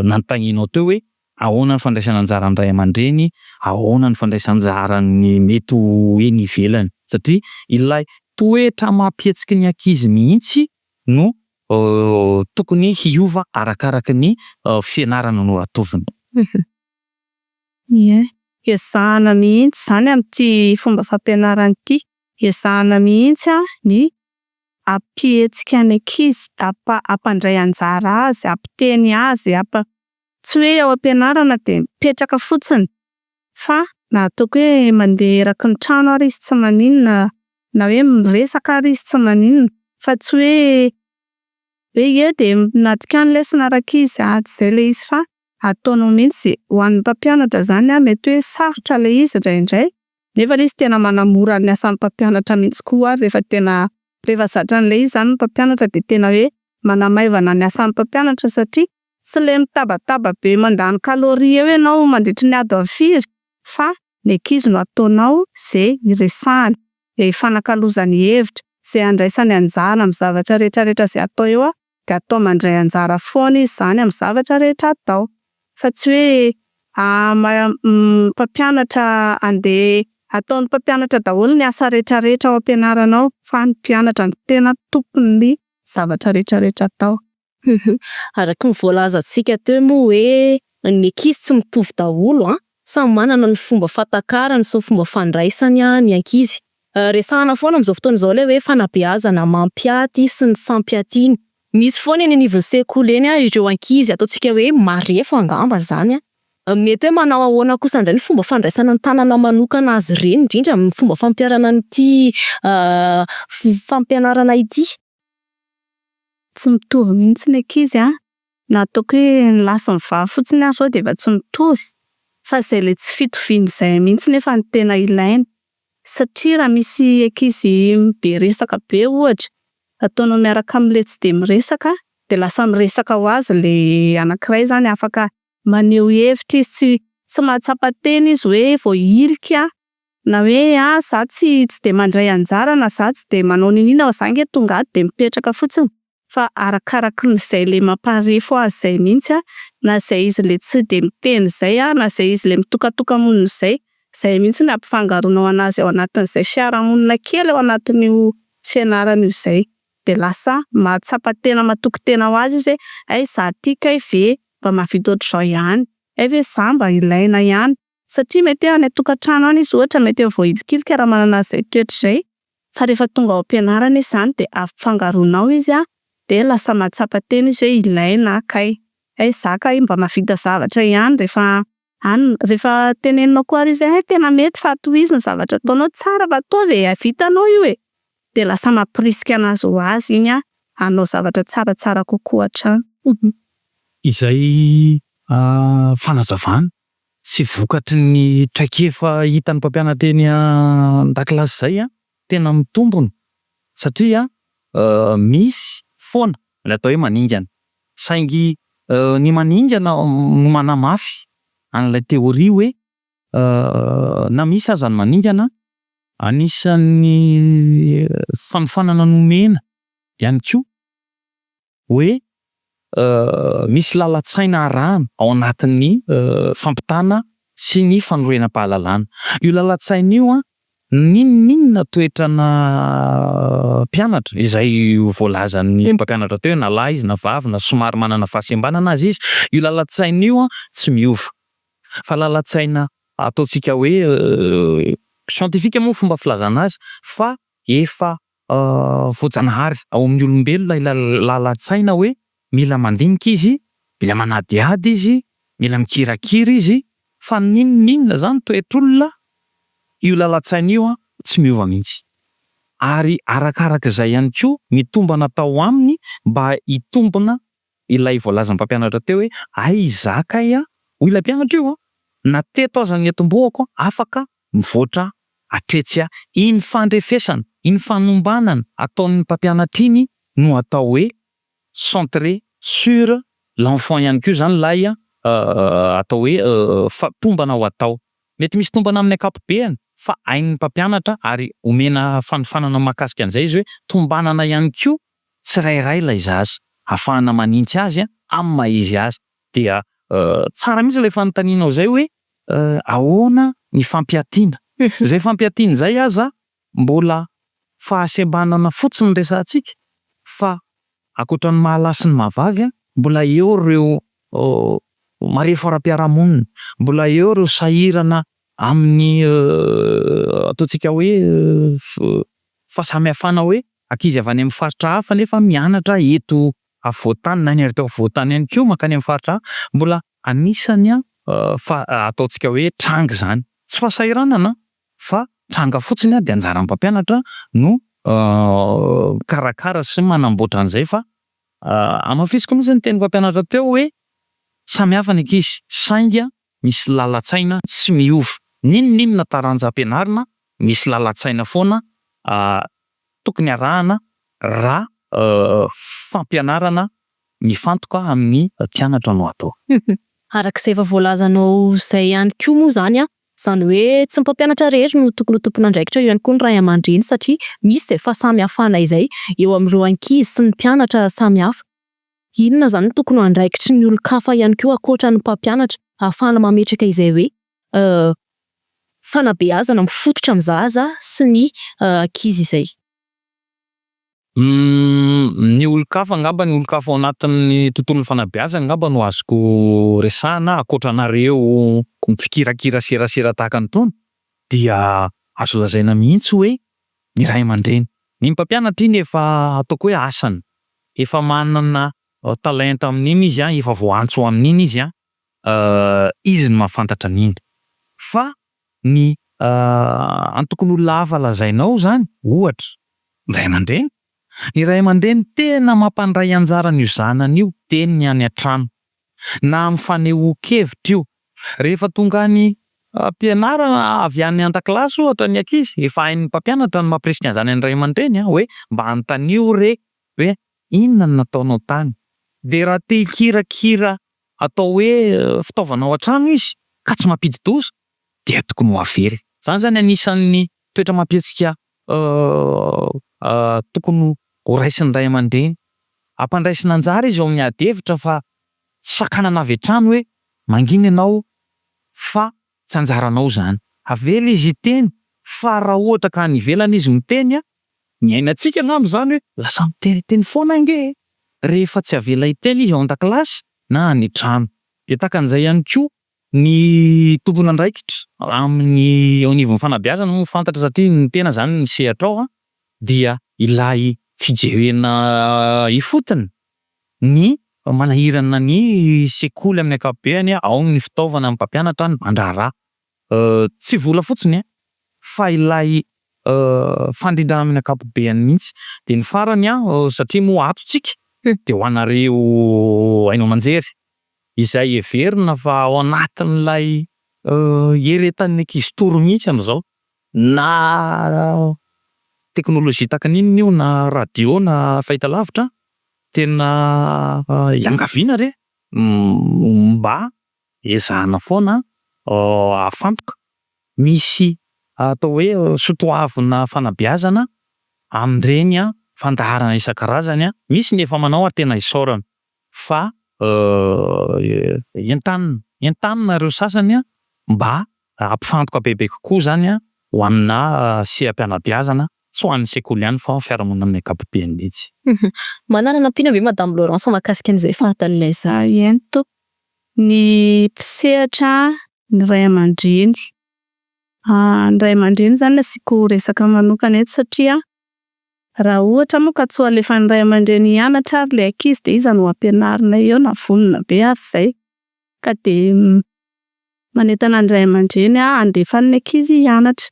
nanontanianao teo hoe ahoana ny fandraisana anjara ny ray aman-dreny, ahoana ny fandraisana anjara ny mety ho eny ivelany. Satria ilay toetra mampihetsiky ny ankizy mihitsy no tokony hiova arakaraka ny fianarana no atoviny. Ezahana mihitsy zany amin'ity fomba fampianarana ity, ezahana mihitsy ny ampihetsika ny ankizy, ampandray anjara azy, ampiteny azy, tsy hoe ao ampianarana de mipetraka fotsiny fa na ataoko hoe mandeha eraky ny trano ary izy tsy maninona, na hoe miresaka ary izy tsy maninona, fa tsy hoe de natika ny lesona arakizy tsy zay le izy fa ataonao mihitsy. Ho an'ny mpampianatra zany mety hoe sarotra le izy indraindray nefa izy tena manamora ny asan'ny mpampianatra mihitsy koa rehefa zatra an'le izy zany ny mpampianatra de tena hoe manamaivana ny asan'ny mpampianatra satria tsy le mitabataba be mandany kaloria eo ianao mandritry ny ady firy fa ny ankizy no ataonao zay iresahany, zay ifanakalozany hevitra, zay andraisany anjara amin'ny zavatra rehetrarehetra zay atao eo de atao mandray anjara foana izy zany amin'ny zavatra rehetra atao. Fa tsy hoe mpampianatra andeha ataon'ny mpampianatra daholo ny asa rehetrarehetra ao ampianarana ao fa ny mpianatra no tena tompon'ny zavatra rehetrarehetra atao. Araky ny voalazantsika teo moa hoe ny ankizy tsy mitovy daholo samy manana ny fomba fatakarany sy ny fomba fandraisany ny ankizy. Resahana foana amin'izao fotoana izao le hoe fanabeazana mampiaty sy ny fampiatiana. Misy foana eny anivon'ny sekoly eny ireo ankizy ataontsika hoe marefo angamba zany mety hoe manao ahoana kosa indray ny fomba fandraisana ny tanana manokana azy ireny indrindra amin'ny fomba fampiarana n'ity fampianarana ity. Tsy mitovy mihitsy ny ankizy na ataoko hoe ny lahy sy ny vavy fotsiny ary zao de efa tsy mitovy fa zay le tsy fitoviany zay mihitsy nefa ny tena ilaina. Satria raha misy ankizy be resaka be ohatra ataonao miaraka am'le tsy de miresaka de lasa miresaka ho azy le anankiray zany afaka maneho hevitra izy tsy mahatsapa teny izy hoe voahilika na hoe za tsy de mandray anjara na za tsy de manao ninina za nge tonga ato de mipetraka fotsiny fa arakaraky n'izay le mamparefo azy zay mihitsy na zay izy le tsy de miteny zay na zay izy le mitokatoka-monina zay mihitsy ny ampifangaronao anazy ao anatin'izay fiarahamonina kely ao anatin'io fianarana io zay de lasa mahatsapa tena matoky tena ho azy izy hoe za ty kay ve mba mahavita ohatr'izao ihany, ve za mba ilaina ihany satria mety any atokantrano any izy ohatra mety voahilikilika raha manana zay toetra zay fa rehefa tonga ao ampianarana izy zany de ampifangaronao izy de lasa mahatsapa tena izy hoe ilaina kay, za kay mba mahavita zavatra ihany rehefa teneninao koa ary izy tena mety fa tohiziny zavatra ataonao tsara mba atao vitanao io de lasa mampirisika anazy ho azy iny hanao zavatra tsaratsara kokoa hatrany. Izay fanazavana sy vokatry ny traikefa hitan'ny mpampianatra eny an-dakilasy zay tena mitombona satria misy foana le atao hoe maningana. Saingy ny maningana no manamafy an'ilay teoria hoe na misy aza ny maningana anisan'ny fanofanana nomena ihany koa hoe misy lalan-tsaina arahana ao anatin'ny fampitana sy ny fanorenam-pahalalana. Io lalan-tsaina io ninona toetrana mpianatra izay voalazan'ny mpampianatra teo na lahy izy na vavy na somary manana fahasembanana azy izy, io lalan-tsaina io tsy miova fa lalan-tsaina ataontsika hoe siantifika moa fomba filazana azy fa efa voajanahary ao amin'ny olombelona ilay lalan-tsaina hoe mila mandinika izy, mila manadiady izy, mila mikirakira izy, fa ninona zany toetr'olona io lalan-tsaina io tsy miova mihitsy. Ary arakarak'izay ihany koa mitombana tao aminy mba hitombona ilay voalazan'ny mpampianatra teo hoe ay zakay hoy ilay mpianatra io na teto aza ny etom-boako afaka mivoatra atretsy iny fandrefesana, iny fanombanana ataon'ny mpampianatra iny no atao hoe centré sur l'enfant ihany koa zany lay atao hoe tombana ho atao. Mety misy tombana amin'ny ankapobeny fa ain'ny mpampianatra ary omena fanofanana mahakasika an'izay izy hoe tombanana ihany koa tsirairay ilay zaza ahafahana manintsy azy amin'ny maha izy azy. Dia tsara mihitsy ilay fanontanianao zay hoe ahoana ny fampiatiana. Zay fampiatiana zay aza mbola fahasembanana fotsiny resantsika fa ankoatran'ny mahalasy ny mahavavy mbola eo ireo marefo ara-piarahamonina, mbola eo ireo sahirana amin'ny ataontsika hoe fahasamihafana hoe ankizy avy any amin'ny faritra hafa nefa mianatra eto afovoantany na ny ary teo afovoantany ihany koa mankany amin'ny faritra hafa, mbola anisany ataontsika hoe tranga zany. Tsy fahasahiranana fa tranga fotsiny dia anjaran'ny mpampianatra no karakara sy manamboatra an'izay fa amafisiko mihitsy ny teny mpampianatra teo hoe samy hafa ny ankizy saingy misy lalan-tsaina tsy miova. Ninona taranjam-pianarana misy lalan-tsaina foana tokony arahana raha fampianarana mifantoka amin'ny mpianatra no atao. Arak'izay efa voalazanao zay ihany koa moa zany zany hoe tsy mpampianatra rehetra no tokony ho tompon'andraikitra ihany koa ny ray aman-dreny satria misy efa samy hafana izay eo amin'ireo ankizy sy ny mpianatra samy hafa. Inona zany tokony ho andraikitry ny olon-kafa ihany koa ankoatra ny mpampianatra ahafahana mametraka izay hoe fanabeazana mifototra amin'ny zaza sy ny ankizy izay. Ny olon-kafa angamba ny olon-kafa ao anatin'ny tontolon'ny fanabeazana angamba no azoko resahana ankoatranareo mpikirakira serasera tahaka an'itony dia azo lazaina mihitsy hoe ny ray aman-dreny. Ny mpampianatra iny efa ataoko hoe asany, efa manana talenta amin'iny izy efa voantso amin'iny izy izy no mahafantatra an'iny. Fa ny antokony olona hafa lazainao zany ohatra ny ray aman-dreny. Ny ray aman-dreny tena mampandray anjara io zanany io teniny any an-trano na amin'ny fanehoan-kevitra io. Rehefa tonga ny mpianarana avy any an-dakilasy ohatra ny ankizy efa hain'ny mpampianatra ny mampirisika an'izany any ray aman-dreny hoe mba antanio re hoe inona no nataonao tany. De raha te hikirakira atao hoe fitaovana ao an-trano izy ka tsy mampidi-doza dia tokony ho avery. Zany zany anisan'ny toetra mampietsika tokony ho raisin'ny ray aman-dreny. Ampandraisina anjara izy ao amin'ny ady hevitra fa tsy sakanana avy an-trano hoe mangina ianao fa tsy anjaranao zany. Avela izy hiteny fa raha ohatra ka any ivelany izy miteny ny ainantsika angamba zany hoe lasa miteniteny foana nge. Rehefa tsy avela hiteny izy ao an-dakilasy na any trano. De takan'izay ihany koa ny tompony andraikitra amin'ny eo anivon'ny fanabeazana moa fantatra satria ny tena zany ny sehatra ao dia ilay fijerena ifotony ny manahirana ny sekoly amin'ny ankapobeny ao ny fitaovana amin'ny mpampianatra ny mandraharaha. Tsy vola fotsiny fa ilay fandrindrana amin'ny ankapobeny mihitsy. De ny farany satria moa atotsika de ho anareo haino aman-jery izay heverina fa ao anatin'ilay heretan'ny ankizy toro mihitsy amin'izao na teknôlôjia takan'inona io na radio na fahitalavitra tena iangaviana re mba ezahana foana afantoka misy atao hoe sotoavina fanabeazana amin'ireny fandaharana isan-karazany misy ny efa manao tena isaorana fa entanina ireo sasany mba ampifantoka bebe kokoa zany ho amina seha-pianabeazana tsy ho an'ny sekoly ihany fa fiarahamonina amin'ny ankapobeny mihitsy. Manarana ampiana ve Madame Laurence mahakasika an'izay fahatalonay zay? Ento ny mpisehatra ny ray aman-dreny. Ny ray aman-dreny zany asiko resaka manokana eto satria raha ohatra moa ka tsy ho alefa ny ray aman-dreny hianatra ary le ankizy de iza no ampianarina eo na vonona be ary zay ka de manentana ny ray aman-dreny andefa ny ankizy hianatra,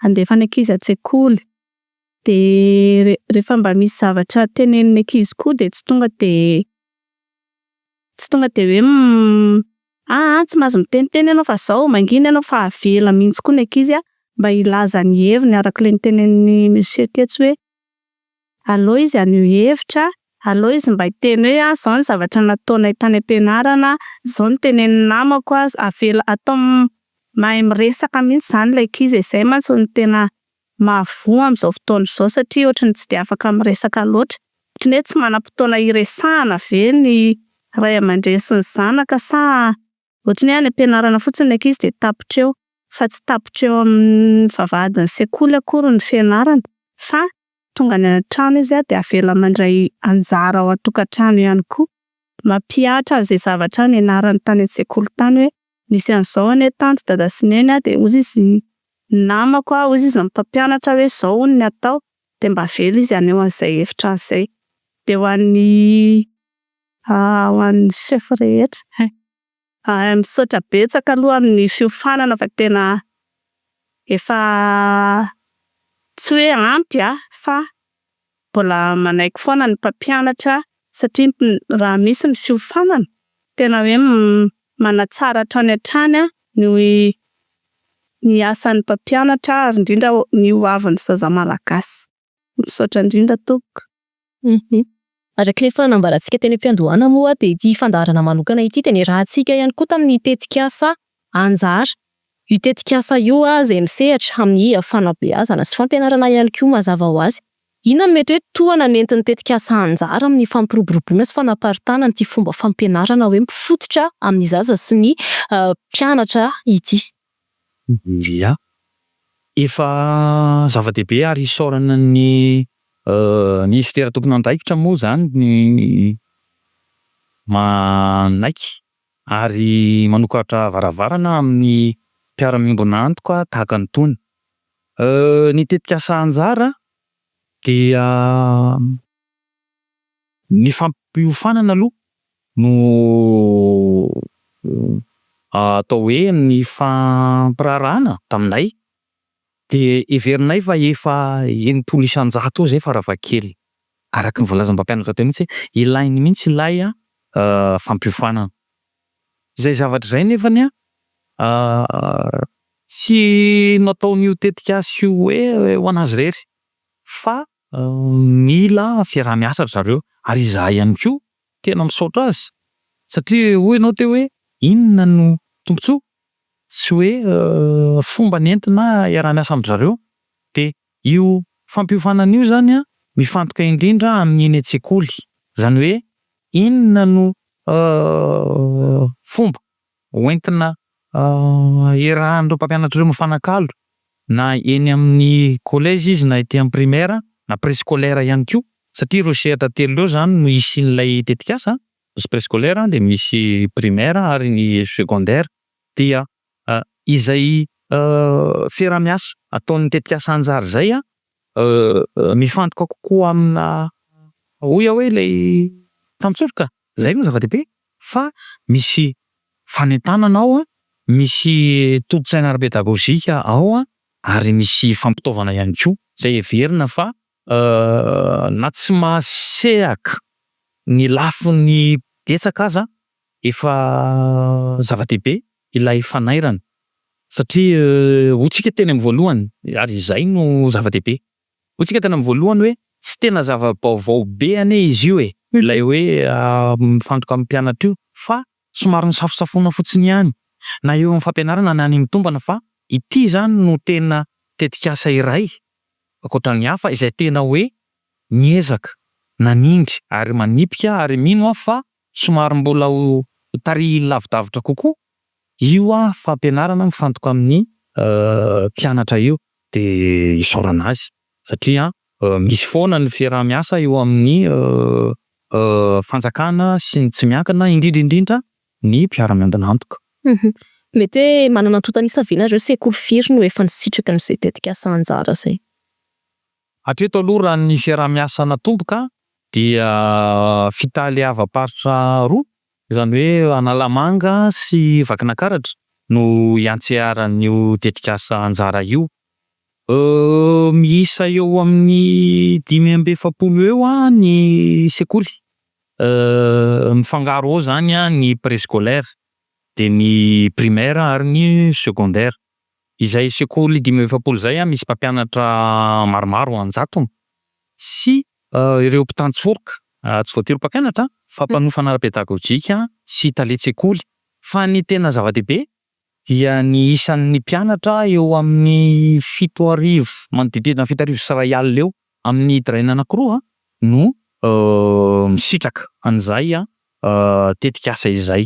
andefa ny ankizy an-tsekoly de rehefa mba misy zavatra tenenin'ny ankizy koa de tsy tonga de hoe tsy mahazo miteniteny ianao fa zao mangina ianao fa avela mihitsy koa ny ankizy mba hilaza ny heviny araka le nitenenin'ny monsieur Tetsy hoe aleo izy haneho hevitra, aleo izy mba hiteny hoe zao ny zavatra nataonay tany am-pianarana, zao ny tenenin'ny namako avela atao mahay miresaka mihitsy zany le ankizy izay mantsy ny tena mahavoa amin'izao fotoana izao satria ohatrany tsy de afaka miresaka loatra, ohatrany hoe tsy manam-potoana hiresahana ve ny ray aman-dreny sy ny zanaka sa ohatrany any am-pianarana fotsiny ny ankizy de tapotra eo fa tsy tapotra eo amin'ny vavahadin'ny sekoly akory ny fianarana fa tonga any an-trano izy de avela mandray anjara ao an-tokantrano ihany koa mampiatra an'izay zavatra nianarany tany an-tsekoly tany hoe nisy an'izao anie tanty dada sy neny de hozy izy namako hozy izy mpampianatra hoe zao ny atao de mba avela izy aneho an'izay hevitra an'izay de ho an'ny chef rehetra misaotra betsaka aloha amin'ny fiofanana fa tena efa tsy hoe ampy fa mbola manaiky foana ny mpampianatra satria raha misy ny fiofanana tena hoe manatsara hatrany hatrany ny asan'ny mpampianatra ary indrindra ny hoavin'ny zaza malagasy. Misaotra indrindra tompoko. Araka le fanambarantsika teny am-piandohana moa de ity fandaharana manokana ity teny rahantsika ihany koa tamin'ny tetikasa anjara. Io tetikasa io izay misehatra amin'ny fanabeazana sy fampianarana ihany koa mazava ho azy. Inona mety hoe tohana nentin'ny tetikasa anjara amin'ny fampiroboroboana sy fanaparitana ity fomba fampianarana hoe mifototra amin'ny zaza sy ny mpianatra ity. Dia efa zava-dehibe ary isaorana ny ministera tokony andraikitra moa zany ny manaiky ary manokatra varavarana amin'ny mpiara-miombona antoka tahaka ny tony. Ny tetikasa anjara dia ny fampiofanana aloha no atao hoe ny fampirarana taminay de heverinay fa efa 100,000 zay faravakely araka ny volazan'ny mpampianatra teo mihitsy ilainy mihitsy ilay fampiofanana. Zay zavatra zay nefany tsy nataon'io tetikasa io hoe ho anazy rery fa mila fiaraha-miasa ry zareo ary izaho ihany koa tena misaotra azy satria hoy ianao teo hoe inona no tombontsoa sy hoe fomba nentina iaraha-miasa amin'ny zareo de io fampiofanana io zany mifantoka indrindra amin'ny eny an-tsekoly zany hoe inona no fomba hoentina iarahan'ireo mpampianatra ireo mifanakalo na eny amin'ny collège izy na ety amin'ny primaire na préscolaire ihany koa satria ireo sehatra telo ireo zany no isian'ilay tetikasa misy préscolaire de misy primaire ary ny secondaire dia izay fiaraha-miasa ataon'ny tetikasa anjara zay mifantoka kokoa amina hoy hoe lay tamitsoroka zay no zava-dehibe fa misy fanentanana ao misy tototsaina ara-pedagôzika ao ary misy fampitaovana ihany koa zay heverina fa na tsy mahasehaka ny lafin'ny betsaka aza efa zava-dehibe ilay fanairana satria hotsika teny amin'ny voalohany ary izay no zava-dehibe Ohatsika tena voalohany hoe tsy tena zava-baovao be anie izy io ilay hoe mifantoka amin'ny mpianatra io fa somary misafosafoana fotsiny ihany na eo amin'ny fampianarana na any mitombana fa ity zany no tena tetikasa iray ankoatran'ny hafa izay tena hoe miezaka nanindry ary manipika ary mino fa somary mbola ho tarihy lavidavitra kokoa io fampianarana mifantoka amin'ny mpianatra io de isaorana azy satria misy foana ny fiaraha-miasa eo amin'ny fanjakana sy ny tsy miankina indrindra ny mpiara-miandanantoka. Mety hoe manana antotanisa ve nareo sekoly firy no efa nisitraka n'izay tetikasa anjara zay? Hatreto aloha raha ny fiaraha-miasa natomboka dia fitaly ava-paritra roa izany hoe Analamanga sy Vakinakaratra no iantseharan'io tetikasa anjara io. Miisa eo amin'ny 5 eo ny sekoly. Mifangaro ao zany ny préscolaire de ny primaire ary ny secondaire. Izay sekoly 5 zay misy mpampianatra maromaro an-jatony sy ireo mpitantsorika tsy voatery mpampianatra fa mpanofana ara-pedagojika sy taletsekoly. Fa ny tena zava-dehibe dia ny isan'ny mpianatra eo amin'ny 7,000 manodidina 7,000 sy 1,000 eo amin'ny draina anankiroa no misitraka an'izay tetikasa izay.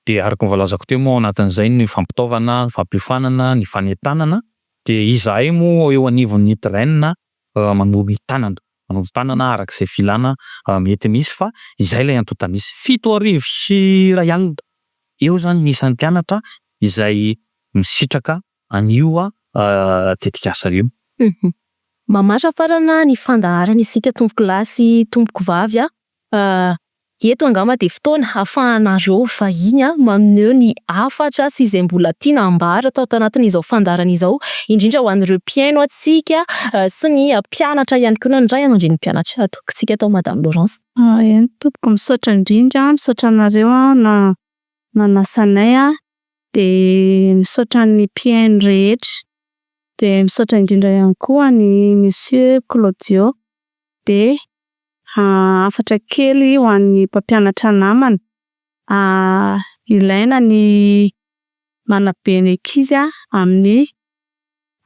De araka ny voalazako teo moa anatin'izay ny fampitaovana, ny fampiofanana, ny fanentanana de izahay moa eo anivon'ny draina manomby tanana arak'izay filana mety misy fa izay ilay antota misy 7,000 sy 1,000 eo zany ny isan'ny mpianatra izay misitraka an'io tetikasa io. Mamatra farana ny fandaharana isika tompoko lahy sy tompoko vavy eto angamba de fotoana ahafahanareo vahiny maneho ny hafatra sy izay mbola tiana ambara tao anatin'izao fandaharana izao indrindra ho an'ireo mpiaino atsika sy ny mpianatra ihany koa ny ray aman-dren'ny mpianatra atokontsika tao Madame Laurence. Eny tompoko misaotra indrindra misaotra anareo na nasanay de misaotra ny mpiaino rehetra de misaotra indrindra ihany koa ny Monsieur Claudio de hafatra kely ho an'ny mpampianatra namana ilaina ny manabe ny ankizy amin'ny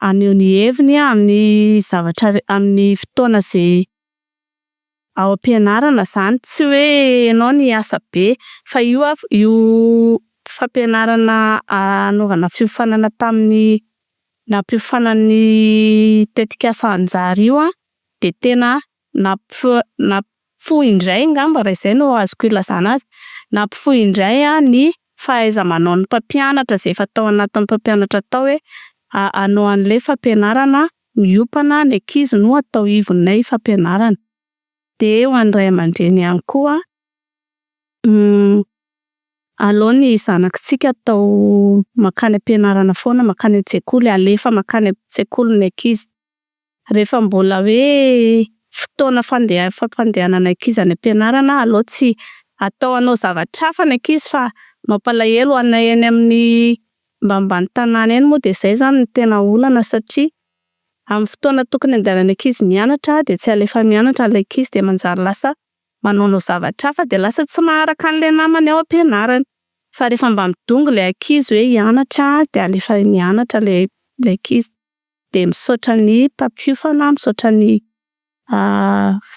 aneho ny heviny amin'ny zavatra amin'ny fotoana izay ao am-pianarana zany tsy hoe ianao ny asa be fa io fampianarana anaovana fiofanana tamin'ny nampiofanan'ny tetikasa anjara io de tena nampifohy indray ngamba raha izay no azoko ilazana azy, nampifohy indray ny fahaiza-manaon'ny mpampianatra izay efa tao anatin'ny mpampianatra tao hoe hanao an'ilay fampianarana miopana ny ankizy no atao ivonay fampianarana. De ho an'ny ray aman-dreny ihany koa aleo ny zanakitsika atao makany am-pianarana foana, makany an-tsekoly, alefa makany an-tsekoly ny ankizy. Rehefa mbola hoe fotoana fampandehanana ankizy any am-pianarana aleo tsy atao anao zavatra hafa ny ankizy fa mampalahelo anay eny amin'ny mbambany tanàna eny moa de zay zany no tena olana satria amin'ny fotoana tokony andehanan'ny ankizy mianatra de tsy alefa mianatra ilay ankizy de manjary lasa manao zavatra hafa de lasa tsy maharaka an'ilay namany ao am-pianarana. Fa rehefa mba midongy ilay ankizy hoe hianatra de alefa mianatra ilay ankizy. De misaotra ny mpampiofana, misaotra ny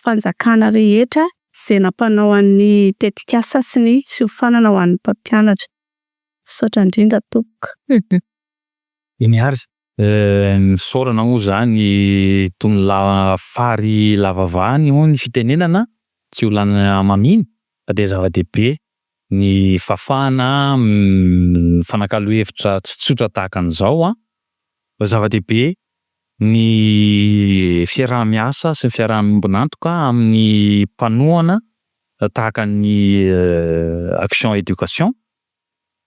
fanjakana rehetra izay nampanao an'ny tetikasa sy ny fiofanana ho an'ny mpampianatra. Misaotra indrindra tompoko. Miary misaorana moa zany tony fary lavavany moa ny fitenenana tsy ho lany maminy de zava-dehibe ny fafana fanakalo-hevitra tsy tsotra tahaka an'izao zava-dehibe ny fiaraha-miasa sy ny fiaraha-miombonantoka amin'ny mpanohana tahaka ny action éducation.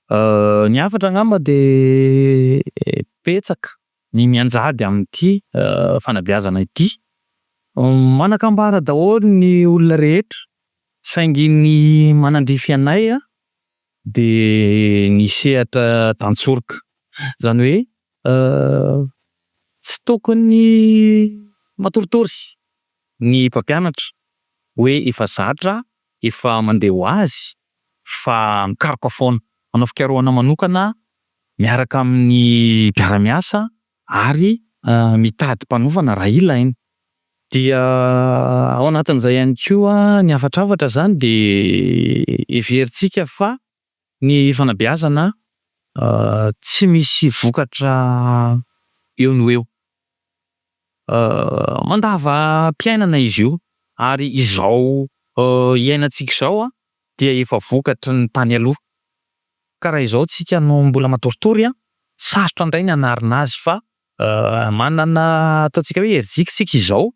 Ny hafatra angamba de petsaka ny mianjady amin'ity fanabeazana ity. Manakambara daholo ny olona rehetra saingy ny manandrify anay de ny sehatra tantsorika. Zany hoe tsy tokony matoritory ny mpampianatra hoe efa zatra, efa mandeha ho azy fa mikaroka foana, manao fikarohana manokana miaraka amin'ny mpiara-miasa ary mitady mpanofana raha ilainy. Dia ao anatin'izay ihany koa ny afatravatra zany de everitsika fa ny fanabeazana tsy misy vokatra eo no eo. Mandava-piainana izy io ary izao iainantsika izao dia efa vokatry ny tany aloha. Ka raha izao tsika no mbola matoritory sarotra indray ny anarina azy fa manana ataontsika hoe herijika tsika izao.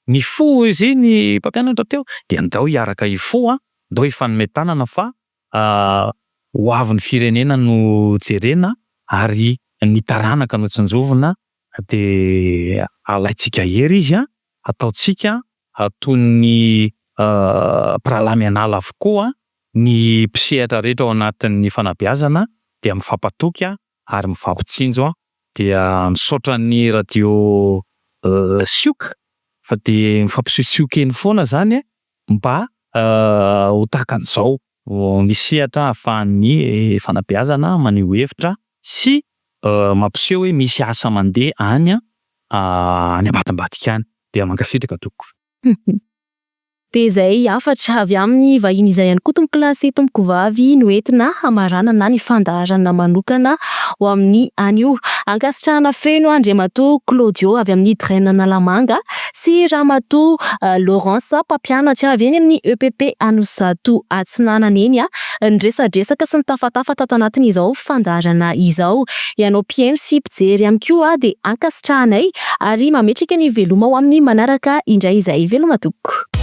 Nifo izy ny mpampianatra teo de andao hiaraka hifo, andao hifanome tanana fa ho avin'ny firenena no jerena ary ny taranaka no tsinjovina de alaitsika hery izy ataotsika toy ny mpirahalahy mianala avokoa ny mpisehatra rehetra ao anatin'ny fanabeazana dia mifampatoky ary mifampitsinjo dia misaotra ny radio SIOKA fa de mifampisiotsiokeny foana zany mba ho tahaka an'izao misehatra ahafahan'ny fanabeazana maneho hevitra sy mampiseho hoe misy asa mandeha any ambadimbadika any dia mankasitraka tompoko. De zay afatra avy amin'ny vahiny izay ihany koa tompoko lahy sy tompoko vavy no entina hamaranana ny fandaharana manokana ho amin'ny anio. Ankasitrahana feno Andriamatoa Claudio avy amin'ny Drainanalamanga sy Ramatoa Laurence mpampianatra avy eny amin'ny EPP Anosizato Atsinanana eny niresadresaka sy nitafatafata ato anatin'izao fandaharana izao. Ianao mpihaino sy mpijery ihany koa de ankasitrahanay ary mametraka ny veloma ho amin'ny manaraka indray izay veloma tompoko.